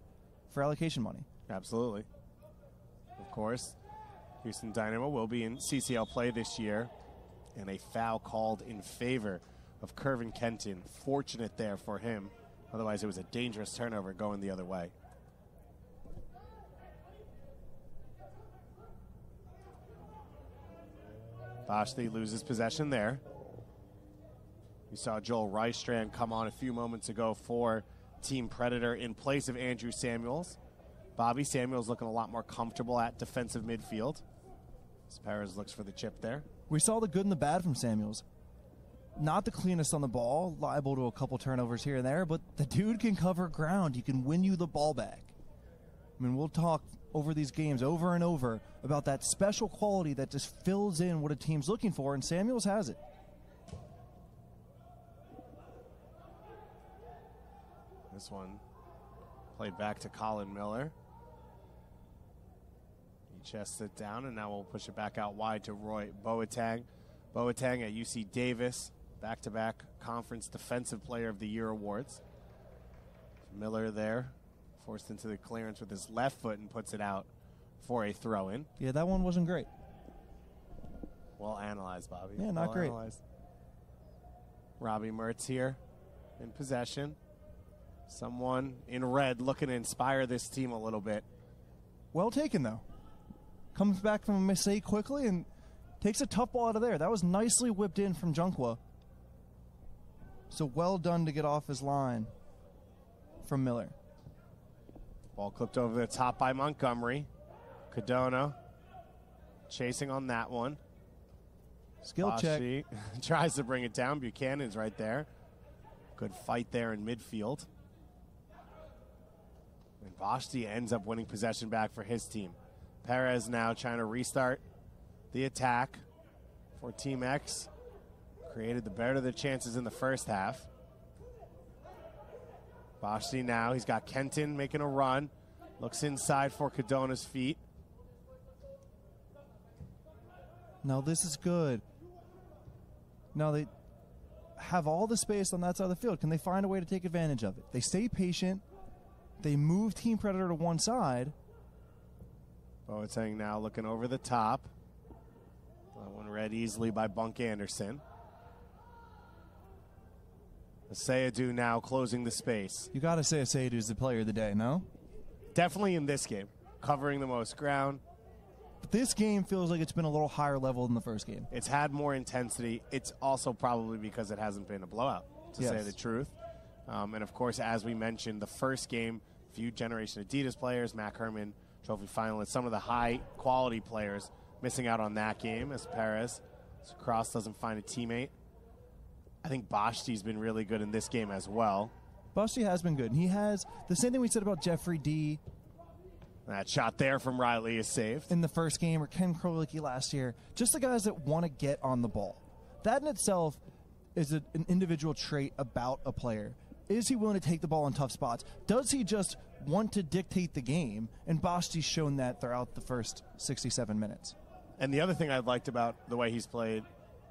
for allocation money. Absolutely. Of course, Houston Dynamo will be in CCL play this year, and a foul called in favor of Kervin Kenton. Fortunate there for him. Otherwise, it was a dangerous turnover going the other way. Bosley loses possession there. We saw Joel Rystrand come on a few moments ago for Team Predator in place of Andrew Samuels. Bobby Samuels looking a lot more comfortable at defensive midfield. Perez looks for the chip there. We saw the good and the bad from Samuels. not the cleanest on the ball, liable to a couple turnovers here and there, but the dude can cover ground. He can win you the ball back. I mean, we'll talk over these games over and over about that special quality that just fills in what a team's looking for, and Samuels has it. This one played back to Colin Miller. He chests it down, and now we'll push it back out wide to Roy Boateng. Boateng at UC Davis, back-to-back Conference Defensive Player of the Year awards. Miller there, forced into the clearance with his left foot and puts it out for a throw-in. Yeah, that one wasn't great. Well analyzed, Bobby. Yeah, not great. Analyzed. Robbie Mertz here in possession. Someone in red looking to inspire this team a little bit. Well taken, though. Comes back from a mistake quickly and takes a tough ball out of there. That was nicely whipped in from Junkwa. So well done to get off his line from Miller. Ball clipped over the top by Montgomery. Cadona chasing on that one. Skill check. Tries to bring it down. Buchanan's right there. Good fight there in midfield. And Vashti ends up winning possession back for his team. Perez now trying to restart the attack for Team X. Created the better of the chances in the first half. Vashti now, he's got Kenton making a run. Looks inside for Cadona's feet. No, this is good. No, they have all the space on that side of the field. Can they find a way to take advantage of it? They stay patient. They move Team Predator to one side. Boateng now looking over the top. That one read easily by Bunk Anderson. Asayadu now closing the space. You got to say Asayadu's the player of the day, no? Definitely in this game. Covering the most ground. But this game feels like it's been a little higher level than the first game. It's had more intensity. It's also probably because it hasn't been a blowout, to say the truth. And, of course, as we mentioned, the first game, few Generation Adidas players, Mac Herman, trophy finalists, some of the high-quality players missing out on that game as Perez. Cross doesn't find a teammate. I think Bashti's been really good in this game as well. Bashti has been good. And he has the same thing we said about Jeffrey D. That shot there from Riley is saved. In the first game, or Ken Krolicki last year. Just the guys that want to get on the ball. That in itself is an individual trait about a player. Is he willing to take the ball in tough spots? Does he just want to dictate the game? And Bashti's shown that throughout the first 67 minutes. And the other thing I've liked about the way he's played,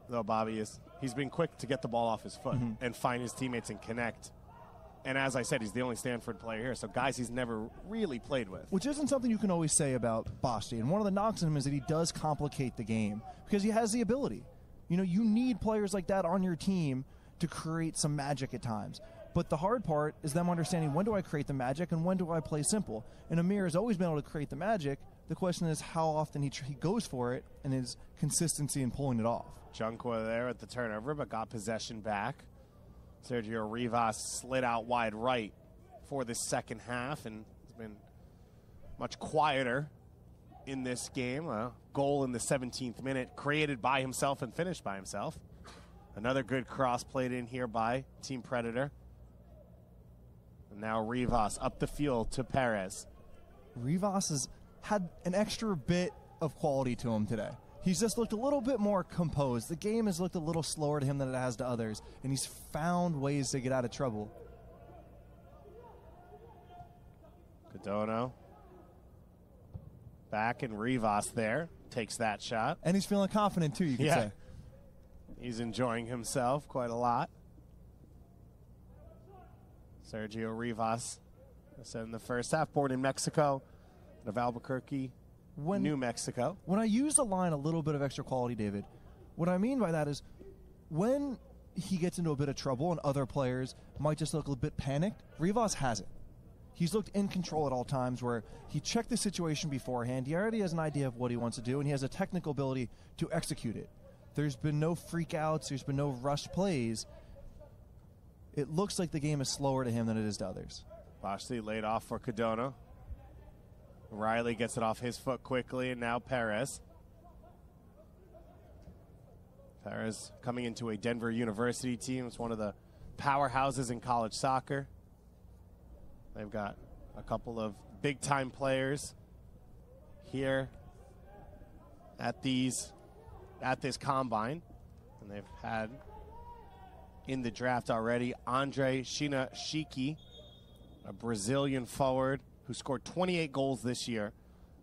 though, Bobby, is he's been quick to get the ball off his foot and find his teammates and connect. And as I said, he's the only Stanford player here, so guys he's never really played with. Which isn't something you can always say about Bashti. And one of the knocks on him is that he does complicate the game because he has the ability. You know, you need players like that on your team to create some magic at times. But the hard part is them understanding when do I create the magic and when do I play simple. And Amir has always been able to create the magic. The question is how often he goes for it and his consistency in pulling it off. Junkwa there at the turnover, but got possession back. Sergio Rivas slid out wide right for the second half and has been much quieter in this game. A goal in the 17th minute created by himself and finished by himself. Another good cross played in here by Team Predator. And now Rivas up the field to Perez. Rivas has had an extra bit of quality to him today. He's just looked a little bit more composed. The game has looked a little slower to him than it has to others, and he's found ways to get out of trouble. Cadono back, and Rivas there takes that shot. And he's feeling confident, too, you could say. He's enjoying himself quite a lot. Sergio Rivas, I said in the first half, born in Mexico, of Albuquerque, New Mexico. When I use the line a little bit of extra quality, David, what I mean by that is when he gets into a bit of trouble and other players might just look a bit panicked, Rivas hasn't. He's looked in control at all times where he checked the situation beforehand. He already has an idea of what he wants to do, and he has a technical ability to execute it. There's been no freakouts. There's been no rushed plays. It looks like the game is slower to him than it is to others. Bashti laid off for Cadona. Riley gets it off his foot quickly, and now Perez. Perez coming into a Denver University team. It's one of the powerhouses in college soccer. They've got a couple of big-time players here at this combine, and they've had in the draft already Andre Shinashiki, a Brazilian forward who scored 28 goals this year,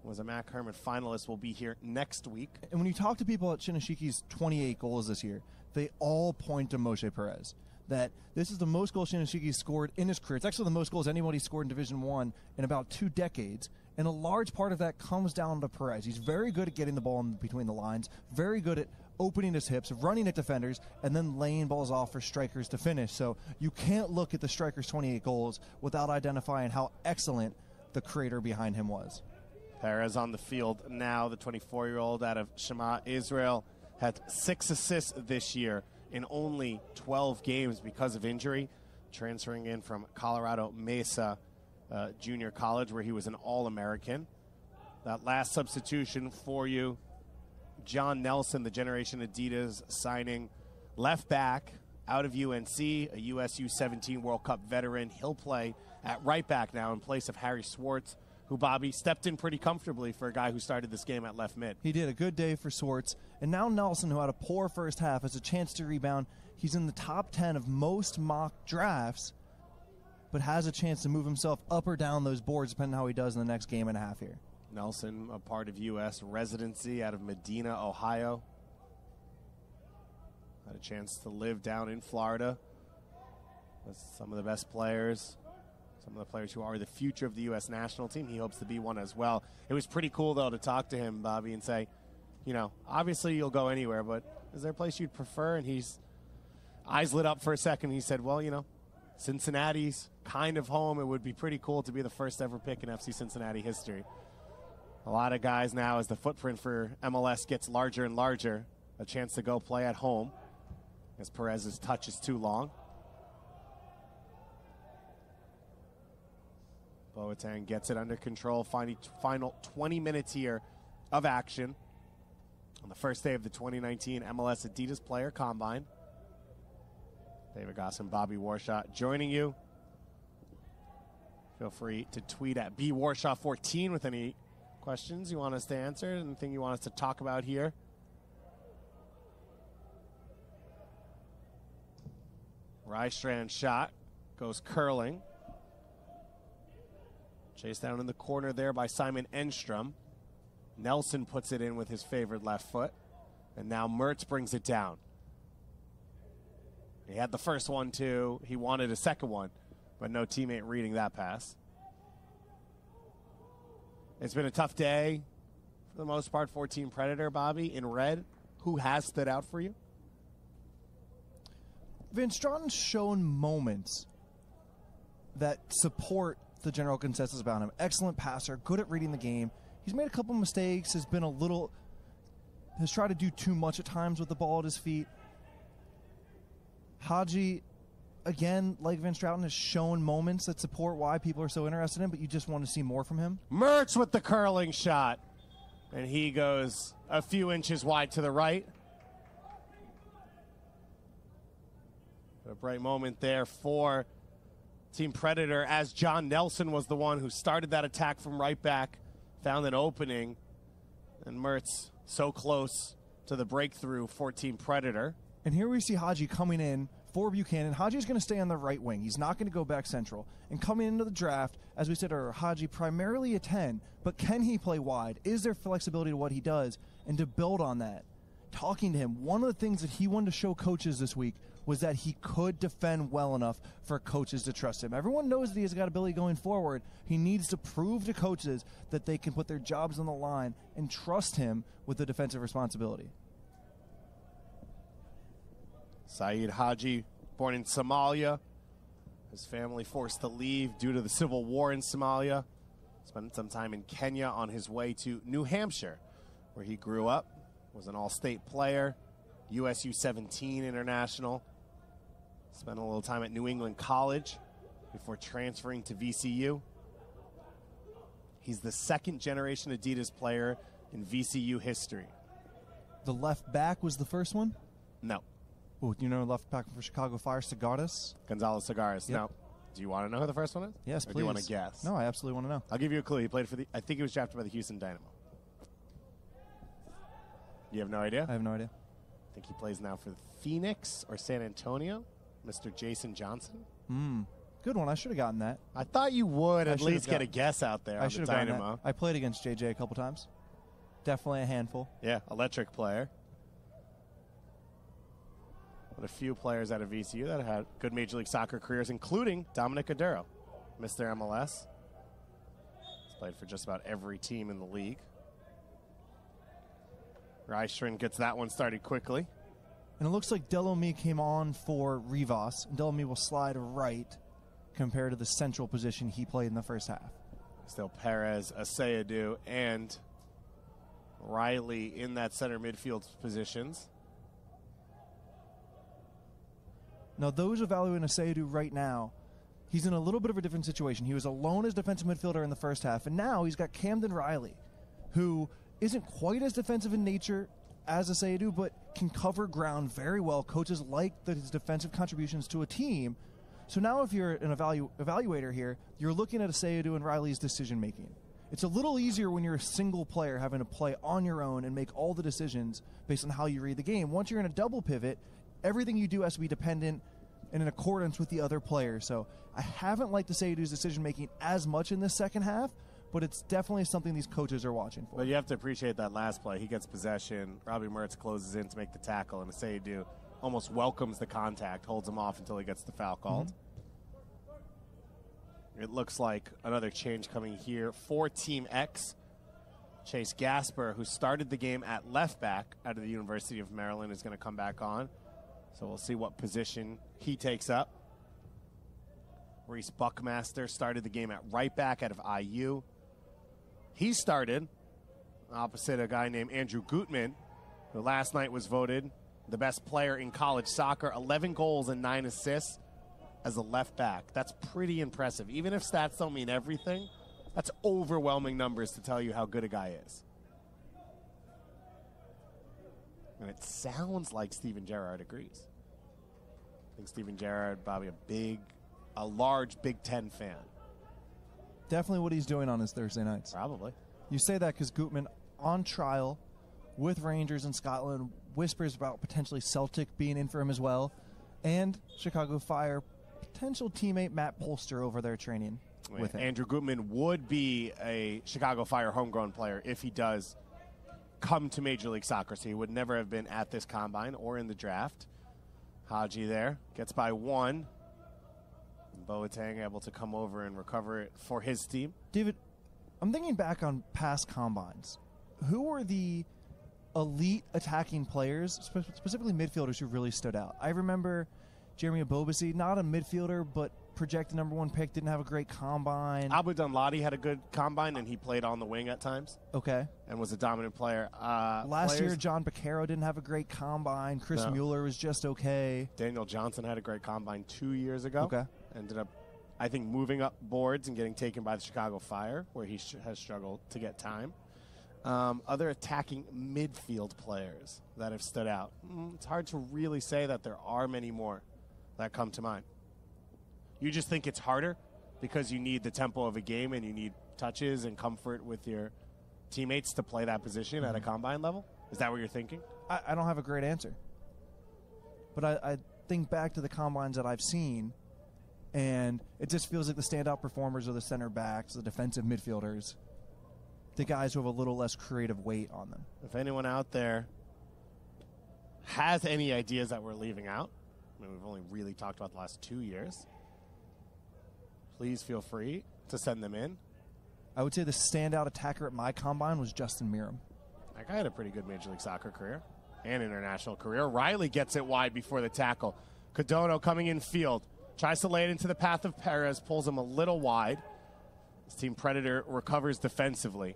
was a Mac Herman finalist, will be here next week. And when you talk to people at Shinashiki's 28 goals this year, they all point to Moshe Perez. That this is the most goals Shinashiki scored in his career. It's actually the most goals anybody scored in Division I in about 2 decades. And a large part of that comes down to Perez. He's very good at getting the ball in between the lines, very good at opening his hips, running at defenders, and then laying balls off for strikers to finish. So you can't look at the striker's 28 goals without identifying how excellent the creator behind him was. Perez on the field now, the 24-year-old out of Shema, Israel, had 6 assists this year in only 12 games because of injury, transferring in from Colorado Mesa Junior College, where he was an All-American. That last substitution for you, John Nelson, the Generation Adidas signing, left back out of UNC, a USU 17 World Cup veteran. He'll play at right back now in place of Harry Swartz, who, Bobby, stepped in pretty comfortably for a guy who started this game at left mid. He did a good day for Swartz. And now Nelson, who had a poor first half, has a chance to rebound. He's in the top 10 of most mock drafts, but has a chance to move himself up or down those boards depending on how he does in the next game and a half here. Nelson, a part of U.S. residency out of Medina, Ohio. Had a chance to live down in Florida with some of the best players, some of the players who are the future of the U.S. national team. He hopes to be one as well. It was pretty cool, though, to talk to him, Bobby, and say, you know, obviously you'll go anywhere, but is there a place you'd prefer? And he's eyes lit up for a second. He said, well, you know, Cincinnati's kind of home. It would be pretty cool to be the first ever pick in FC Cincinnati history. A lot of guys now, as the footprint for MLS gets larger and larger, a chance to go play at home, as Perez's touch is too long. Boateng gets it under control. Final 20 minutes here of action on the first day of the 2019 MLS Adidas Player Combine. David Goss and Bobby Warshaw joining you. Feel free to tweet at bwarshaw14 with any questions you want us to answer, anything you want us to talk about here. Rystrand shot goes curling. Chased down in the corner there by Simon Enstrom. Nelson puts it in with his favored left foot. And now Mertz brings it down. He had the first one too. He wanted a second one, but no teammate reading that pass. It's been a tough day for the most part for Team Predator, Bobby. In red, who has stood out for you? Van Straten's shown moments that support the general consensus about him. Excellent passer, good at reading the game. He's made a couple mistakes, has tried to do too much at times with the ball at his feet. Haji, again, like Van Straten, has shown moments that support why people are so interested in him, but you just want to see more from him. Mertz with the curling shot, and he goes a few inches wide to the right. A bright moment there for Team Predator, as John Nelson was the one who started that attack from right back, found an opening, and Mertz so close to the breakthrough for Team Predator. And here we see Haji coming in for Buchanan. Haji's going to stay on the right wing. He's not going to go back central. And coming into the draft, as we said earlier, Haji primarily a 10, but can he play wide? Is there flexibility to what he does? And to build on that, talking to him, one of the things that he wanted to show coaches this week was that he could defend well enough for coaches to trust him. Everyone knows that he's got ability going forward. He needs to prove to coaches that they can put their jobs on the line and trust him with the defensive responsibility. Saeed Haji, born in Somalia. His family forced to leave due to the civil war in Somalia. Spent some time in Kenya on his way to New Hampshire, where he grew up, was an all-state player, USU 17 international. Spent a little time at New England College before transferring to VCU. He's the second-generation Adidas player in VCU history. The left back was the first one? No. Ooh, you know left back for Chicago Fire, Cigares? Gonzalo Cigares. Yep. No. Do you want to know who the first one is? Yes, or please. do you want to guess? No, I absolutely want to know. I'll give you a clue. He played for I think he was drafted by the Houston Dynamo. You have no idea? I have no idea. I think he plays now for Phoenix or San Antonio. Mr. Jason Johnson. Good one. I should have gotten that. I thought you would at least get a guess out there I on should the have gotten Dynamo. that. I played against JJ a couple times. Definitely a handful. Yeah, electric player. But a few players out of VCU that had good Major League Soccer careers, including Dominic Aduro, Mr. MLS. He's played for just about every team in the league. Reichstrin gets that one started quickly. And it looks like Delomy came on for Rivas, and Delomy will slide right compared to the central position he played in the first half. Still Perez, Aseyadu, and Riley in that center midfield positions. Now, those evaluating Aseyadu right now, he's in a little bit of a different situation. He was alone as defensive midfielder in the first half, and now he's got Camden Riley, who isn't quite as defensive in nature as Aseyadu, but can cover ground very well. Coaches like his defensive contributions to a team. So now if you're an evaluator here, you're looking at Aseyadu and Riley's decision-making. It's a little easier when you're a single player having to play on your own and make all the decisions based on how you read the game. Once you're in a double pivot, everything you do has to be dependent and in accordance with the other players. So I haven't liked Aseyadu's decision-making as much in this second half, but it's definitely something these coaches are watching for. But you have to appreciate that last play. He gets possession. Robbie Mertz closes in to make the tackle, and Aseyadu almost welcomes the contact, holds him off until he gets the foul called. It looks like another change coming here for Team X. Chase Gasper, who started the game at left back out of the University of Maryland, is going to come back on. So we'll see what position he takes up. Reese Buckmaster started the game at right back out of IU. He started opposite a guy named Andrew Gutman, who last night was voted the best player in college soccer, 11 goals and 9 assists as a left back. That's pretty impressive. Even if stats don't mean everything, that's overwhelming numbers to tell you how good a guy is. And it sounds like Steven Gerrard agrees. I think Steven Gerrard, probably a large Big Ten fan. Definitely what he's doing on his Thursday nights. Probably. You say that because Gutman on trial with Rangers in Scotland, whispers about potentially Celtic being in for him as well, and Chicago Fire potential teammate Matt Polster over there training with him. Andrew Gutman would be a Chicago Fire homegrown player if he does come to Major League Soccer, so he would never have been at this combine or in the draft. Haji there gets by one. Boateng able to come over and recover it for his team. David, I'm thinking back on past combines. Who were the elite attacking players, specifically midfielders, who really stood out? I remember Jeremy Abobasi, not a midfielder, but projected #1 pick, didn't have a great combine. Abu Dunladi had a good combine, and he played on the wing at times. Okay. And was a dominant player. Last year, John Baccaro didn't have a great combine. Chris Mueller was just okay. Daniel Johnson had a great combine 2 years ago. Okay. Ended up, I think, moving up boards and getting taken by the Chicago Fire, where he has struggled to get time. Other attacking midfield players that have stood out. It's hard to really say that there are many more that come to mind. You just think it's harder because you need the tempo of a game and you need touches and comfort with your teammates to play that position at a combine level? Is that what you're thinking? I don't have a great answer. But I think back to the combines that I've seen, and it just feels like the standout performers are the center backs, the defensive midfielders, the guys who have a little less creative weight on them. If anyone out there has any ideas that we're leaving out, I mean, we've only really talked about the last 2 years, please feel free to send them in. I would say the standout attacker at my combine was Justin Miram. That guy had a pretty good Major League Soccer career and international career. Riley gets it wide before the tackle. Codono coming in field. Tries to lay it into the path of Perez. Pulls him a little wide. His team Predator recovers defensively.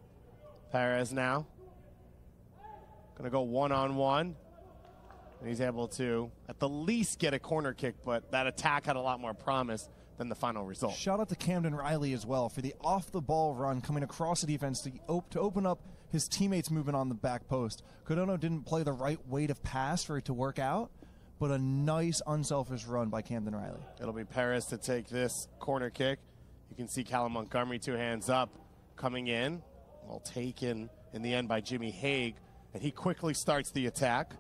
Perez now going to go one-on-one. And he's able to, at the least, get a corner kick, but that attack had a lot more promise than the final result. Shout out to Camden Riley as well for the off-the-ball run coming across the defense to open up his teammates moving on the back post. Codono didn't play the right weight of pass for it to work out, but a nice, unselfish run by Camden Riley. It'll be Perez to take this corner kick. You can see Callum Montgomery, 2 hands up, coming in. Well taken in the end by Jimmy Haig, and he quickly starts the attack.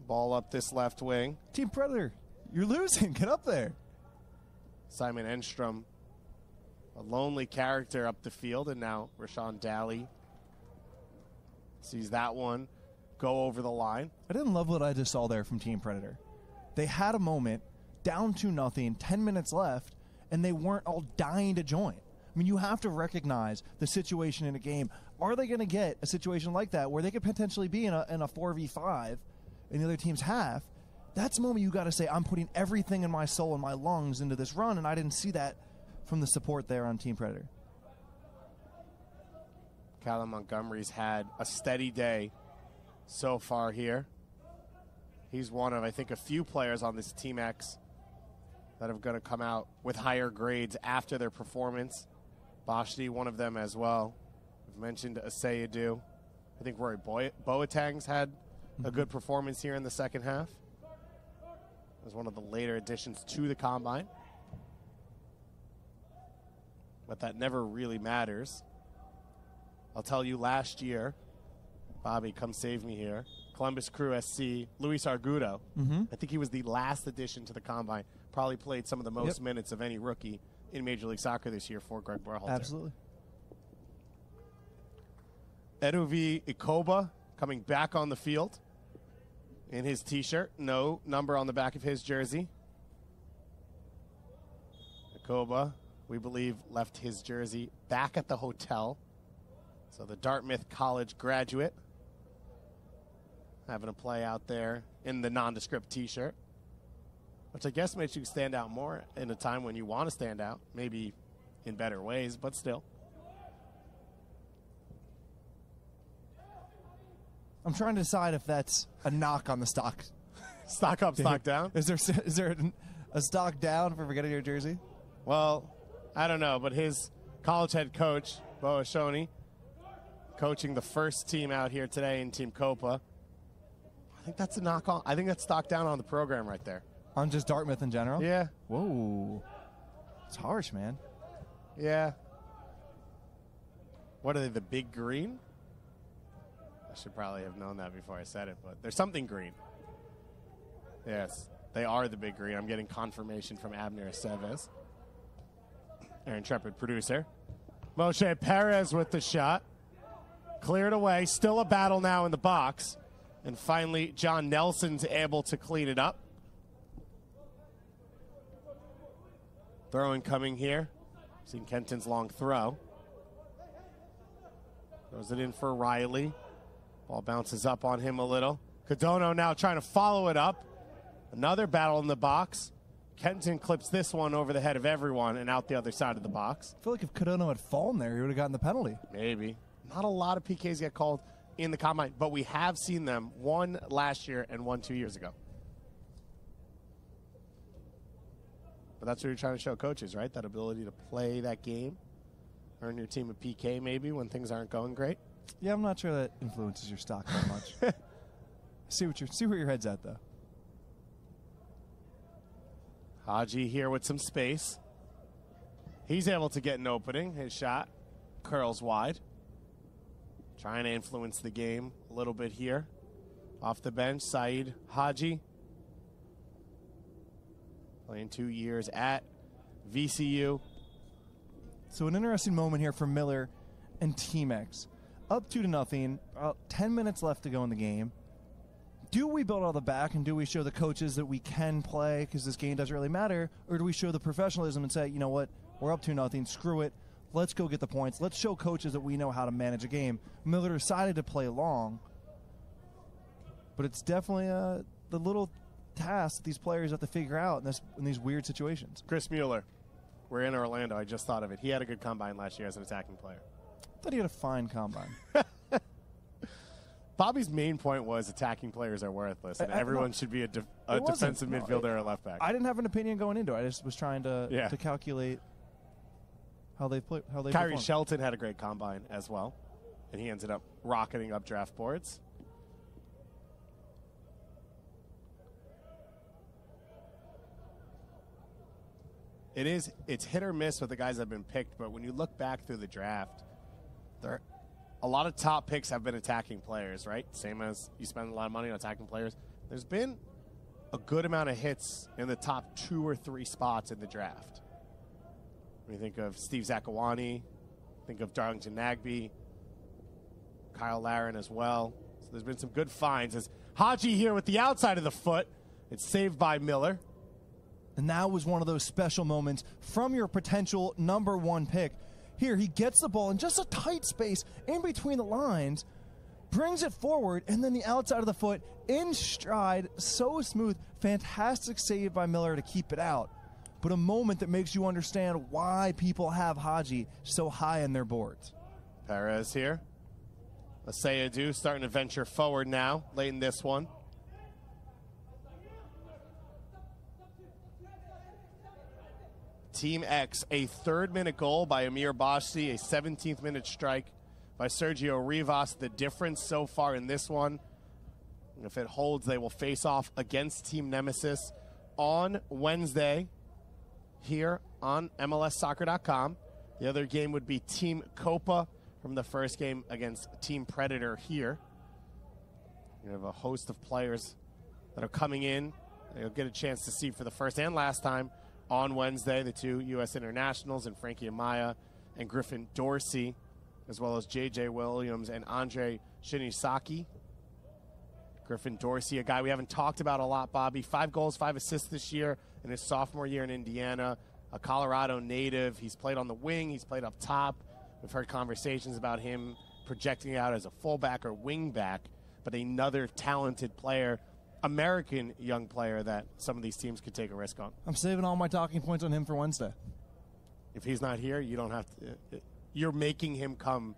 Ball up this left wing. Team Predator, you're losing. Get up there. Simon Enstrom, a lonely character up the field, and now Rashawn Daly sees that one go over the line. I didn't love what I just saw there from Team Predator. They had a moment, down 2-0, 10 minutes left, and they weren't all dying to join. I mean, you have to recognize the situation in a game. Are they going to get a situation like that where they could potentially be in a 4v5 in the other team's half? That's the moment you got to say, I'm putting everything in my soul and my lungs into this run, and I didn't see that from the support there on Team Predator. Callum Montgomery's had a steady day so far here. He's one of, I think, a few players on this Team X that are going to come out with higher grades after their performance. Boshti, one of them as well. We've mentioned Asayadu. I think Rory Boateng's had a good performance here in the second half. As one of the later additions to the Combine. But that never really matters. I'll tell you, last year, Bobby, come save me here, Columbus Crew SC, Luis Argudo, I think he was the last addition to the Combine, probably played some of the most minutes of any rookie in Major League Soccer this year for Greg Berhalter. Absolutely. Eduvi Ikoba coming back on the field in his T-shirt. No number on the back of his jersey. Ikoba, we believe, left his jersey back at the hotel. So the Dartmouth College graduate having a play out there in the nondescript T-shirt, which I guess makes you stand out more in a time when you want to stand out, maybe in better ways, but still. I'm trying to decide if that's a knock on the stock. Stock up, stock down? Is there a stock down for forgetting your jersey? Well, I don't know, but his college head coach, Bo Ashoni, coaching the first team out here today in Team Copa. I think that's a knock on. I think that's stock down on the program right there. On just Dartmouth in general? Yeah. Whoa. It's harsh, man. Yeah. What are they, the big green? I should probably have known that before I said it, but there's something green. Yes, they are the big green. I'm getting confirmation from Abner Aceves, our intrepid producer. Moshe Perez with the shot. Cleared away. Still a battle now in the box. And finally, John Nelson's able to clean it up. Throw incoming here. Seen Kenton's long throw. Throws it in for Riley. Ball bounces up on him a little. Codono now trying to follow it up. Another battle in the box. Kenton clips this one over the head of everyone and out the other side of the box. I feel like if Codono had fallen there, he would have gotten the penalty. Maybe. Not a lot of PKs get called in the Combine, but we have seen them, one last year and one 2 years ago. But that's what you're trying to show coaches, right? That ability to play that game. Earn your team a PK maybe when things aren't going great. Yeah, I'm not sure that influences your stock that much. see where your head's at, though. Haji here with some space. He's able to get an opening. His shot curls wide. Trying to influence the game a little bit here. Off the bench, Saeed Haji. Playing 2 years at VCU. So an interesting moment here for Miller and Team X. Up 2-0, about 10 minutes left to go in the game. Do we build all the back and do we show the coaches that we can play because this game doesn't really matter? Or do we show the professionalism and say, you know what, we're up 2-0, screw it. Let's go get the points. Let's show coaches that we know how to manage a game. Miller decided to play long. But it's definitely the little task that these players have to figure out in these weird situations. Chris Mueller. We're in Orlando. I just thought of it. He had a good combine last year as an attacking player. I thought he had a fine combine. Bobby's main point was attacking players are worthless, and everyone should be a defensive midfielder or left back. I didn't have an opinion going into it. I just was trying to calculate how they play. Kyrie Shelton had a great combine as well and he ended up rocketing up draft boards. It's hit or miss with the guys that have been picked, but when you look back through the draft, a lot of top picks have been attacking players, right? Same as you spend a lot of money on attacking players. There's been a good amount of hits in the top 2 or 3 spots in the draft. When you think of Steve Zakawani, think of Darlington Nagbe, Kyle Larin as well. So there's been some good finds. As Haji here with the outside of the foot, it's saved by Miller. And that was one of those special moments from your potential #1 pick. Here, he gets the ball in just a tight space in between the lines, brings it forward, and then the outside of the foot in stride, so smooth. Fantastic save by Miller to keep it out. But a moment that makes you understand why people have Haji so high in their boards. Perez here. Asayadu starting to venture forward now, late in this one. Team X, a 3rd-minute goal by Amir Bashti, a 17th-minute strike by Sergio Rivas. The difference so far in this one, if it holds, they will face off against Team Nemeziz on Wednesday here on MLSsoccer.com. The other game would be Team Copa from the first game against Team Predator here. You have a host of players that are coming in. You'll get a chance to see for the first and last time on Wednesday, the 2 U.S. internationals, and Frankie Amaya and Griffin Dorsey, as well as J.J. Williams and Andre Shinisaki. Griffin Dorsey, a guy we haven't talked about a lot, Bobby. 5 goals, 5 assists this year in his sophomore year in Indiana. A Colorado native. He's played on the wing. He's played up top. We've heard conversations about him projecting out as a fullback or wingback, but another talented player, American young player that some of these teams could take a risk on. I'm saving all my talking points on him for Wednesday. If he's not here, you don't have to. You're making him come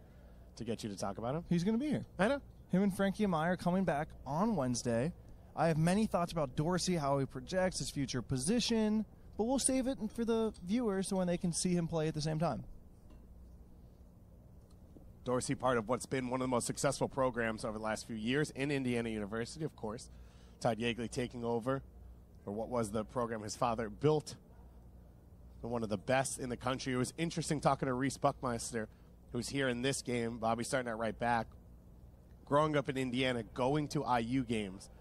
to get you to talk about him. He's going to be here. I know. Him and Frankie Amaya are coming back on Wednesday. I have many thoughts about Dorsey, how he projects his future position, but we'll save it for the viewers so when they can see him play at the same time. Dorsey, part of what's been one of the most successful programs over the last few years in Indiana University, of course. Todd Yeagley taking over for what was the program his father built. One of the best in the country. It was interesting talking to Reese Buckmeister, who's here in this game. Bobby starting at right back. Growing up in Indiana, going to IU games,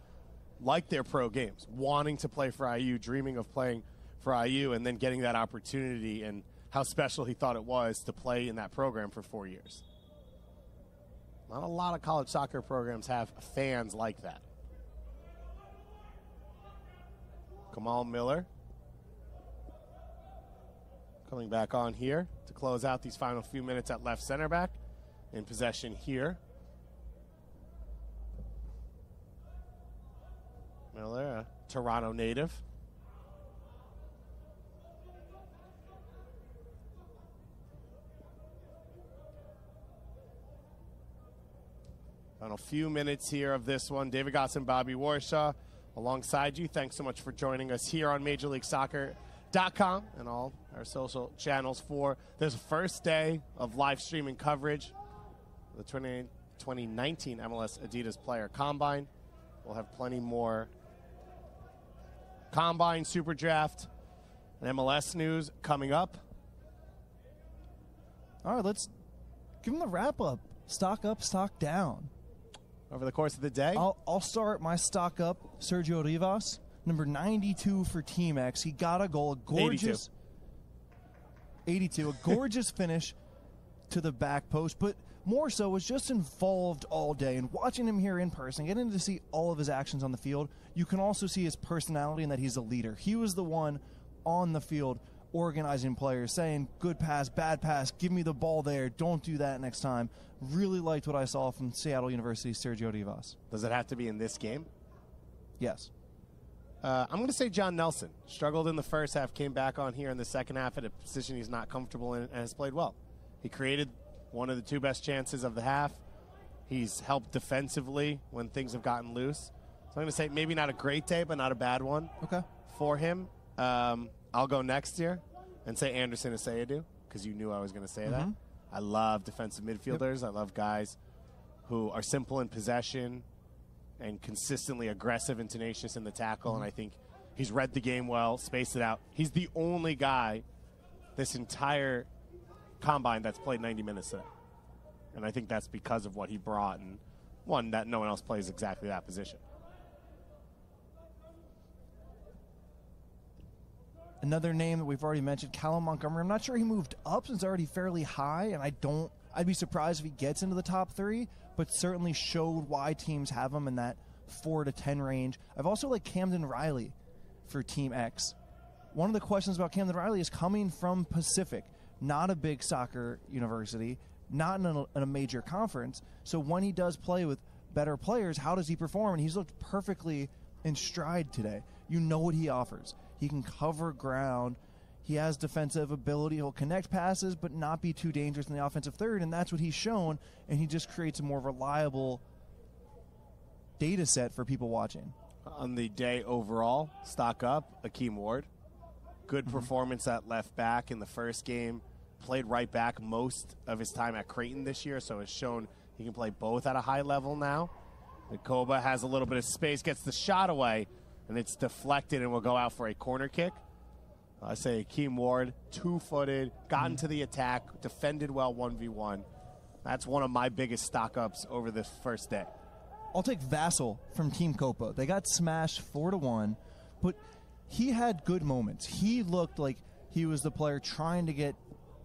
like their pro games, wanting to play for IU, dreaming of playing for IU, and then getting that opportunity, and how special he thought it was to play in that program for 4 years. Not a lot of college soccer programs have fans like that. Kamal Miller coming back on here to close out these final few minutes at left center back. In possession here. Miller, a Toronto native. Final few minutes here of this one. David Gosson, Bobby Warshaw alongside you. Thanks so much for joining us here on MajorLeagueSoccer.com and all our social channels for this first day of live streaming coverage of the 2019 MLS Adidas Player Combine. We'll have plenty more Combine, SuperDraft, and MLS news coming up. All right, let's give them the wrap-up. Stock up, stock down. Over the course of the day? I'll start my stock up. Sergio Rivas, number 92 for Team X. He got a goal, a gorgeous 82, a gorgeous finish to the back post, but more so was just involved all day. And watching him here in person, getting to see all of his actions on the field, you can also see his personality and that he's a leader. He was the one on the field organizing players, saying, good pass, bad pass, give me the ball there, don't do that next time. Really liked what I saw from Seattle University's Sergio Rivas. Does it have to be in this game? Yes. I'm going to say John Nelson. Struggled in the first half, came back on here in the second half at a position he's not comfortable in, and has played well. He created one of the 2 best chances of the half. He's helped defensively when things have gotten loose. So I'm going to say maybe not a great day, but not a bad one for him. I'll go next year and say Anderson Asayadu, because you knew I was going to say that. I love defensive midfielders. I love guys who are simple in possession and consistently aggressive and tenacious in the tackle. And I think he's read the game well, spaced it out. He's the only guy this entire combine that's played 90 minutes today. And I think that's because of what he brought, and one, that no one else plays exactly that position. Another name that we've already mentioned, Callum Montgomery. I'm not sure he moved up since already fairly high, and I'd be surprised if he gets into the top 3, but certainly showed why teams have him in that 4 to 10 range. I've also liked Camden Riley for Team X. One of the questions about Camden Riley is coming from Pacific, not a big soccer university, not in a major conference. So when he does play with better players, how does he perform? And he's looked perfectly in stride today. You know what he offers. He can cover ground. He has defensive ability. He'll connect passes, but not be too dangerous in the offensive third, and that's what he's shown, and he just creates a more reliable data set for people watching. On the day overall, stock up, Akeem Ward. Good performance at left back in the first game. Played right back most of his time at Creighton this year, so has shown he can play both at a high level now. Copa has a little bit of space, gets the shot away, and it's deflected and will go out for a corner kick. I say Akeem Ward, two-footed, got into the attack, defended well 1v1. That's one of my biggest stock-ups over this first day. I'll take Vassell from Team Copa. They got smashed 4-1, but he had good moments. He looked like he was the player trying to get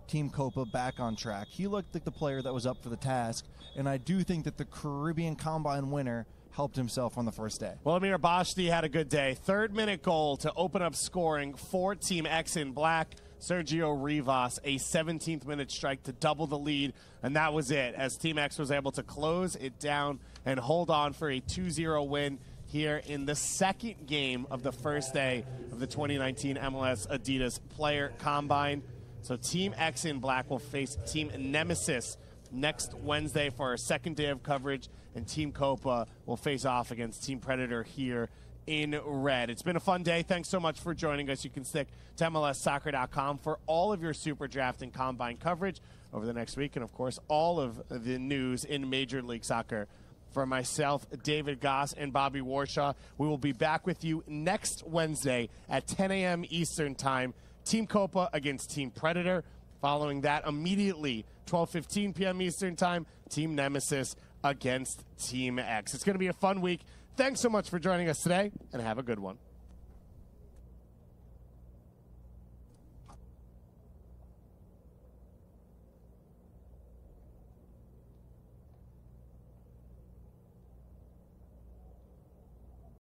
Team Copa back on track. He looked like the player that was up for the task, and I do think that the Caribbean Combine winner helped himself on the first day. Well, Amir Bashti had a good day. Third-minute goal to open up scoring for Team X in black. Sergio Rivas, a 17th-minute strike to double the lead, and that was it, as Team X was able to close it down and hold on for a 2-0 win here in the second game of the first day of the 2019 MLS Adidas Player Combine. So Team X in black will face Team Nemeziz next Wednesday for our second day of coverage, and Team Copa will face off against Team Predator here in red. It's been a fun day. Thanks so much for joining us. You can stick to MLSsoccer.com for all of your Super Draft and Combine coverage over the next week, and of course all of the news in Major League Soccer. For myself, David Goss, and Bobby Warshaw, we will be back with you next Wednesday at 10 a.m. Eastern Time. Team Copa against Team Predator. Following that, immediately, 12:15 p.m. Eastern Time, Team Nemeziz against Team X. It's going to be a fun week. Thanks so much for joining us today, and have a good one.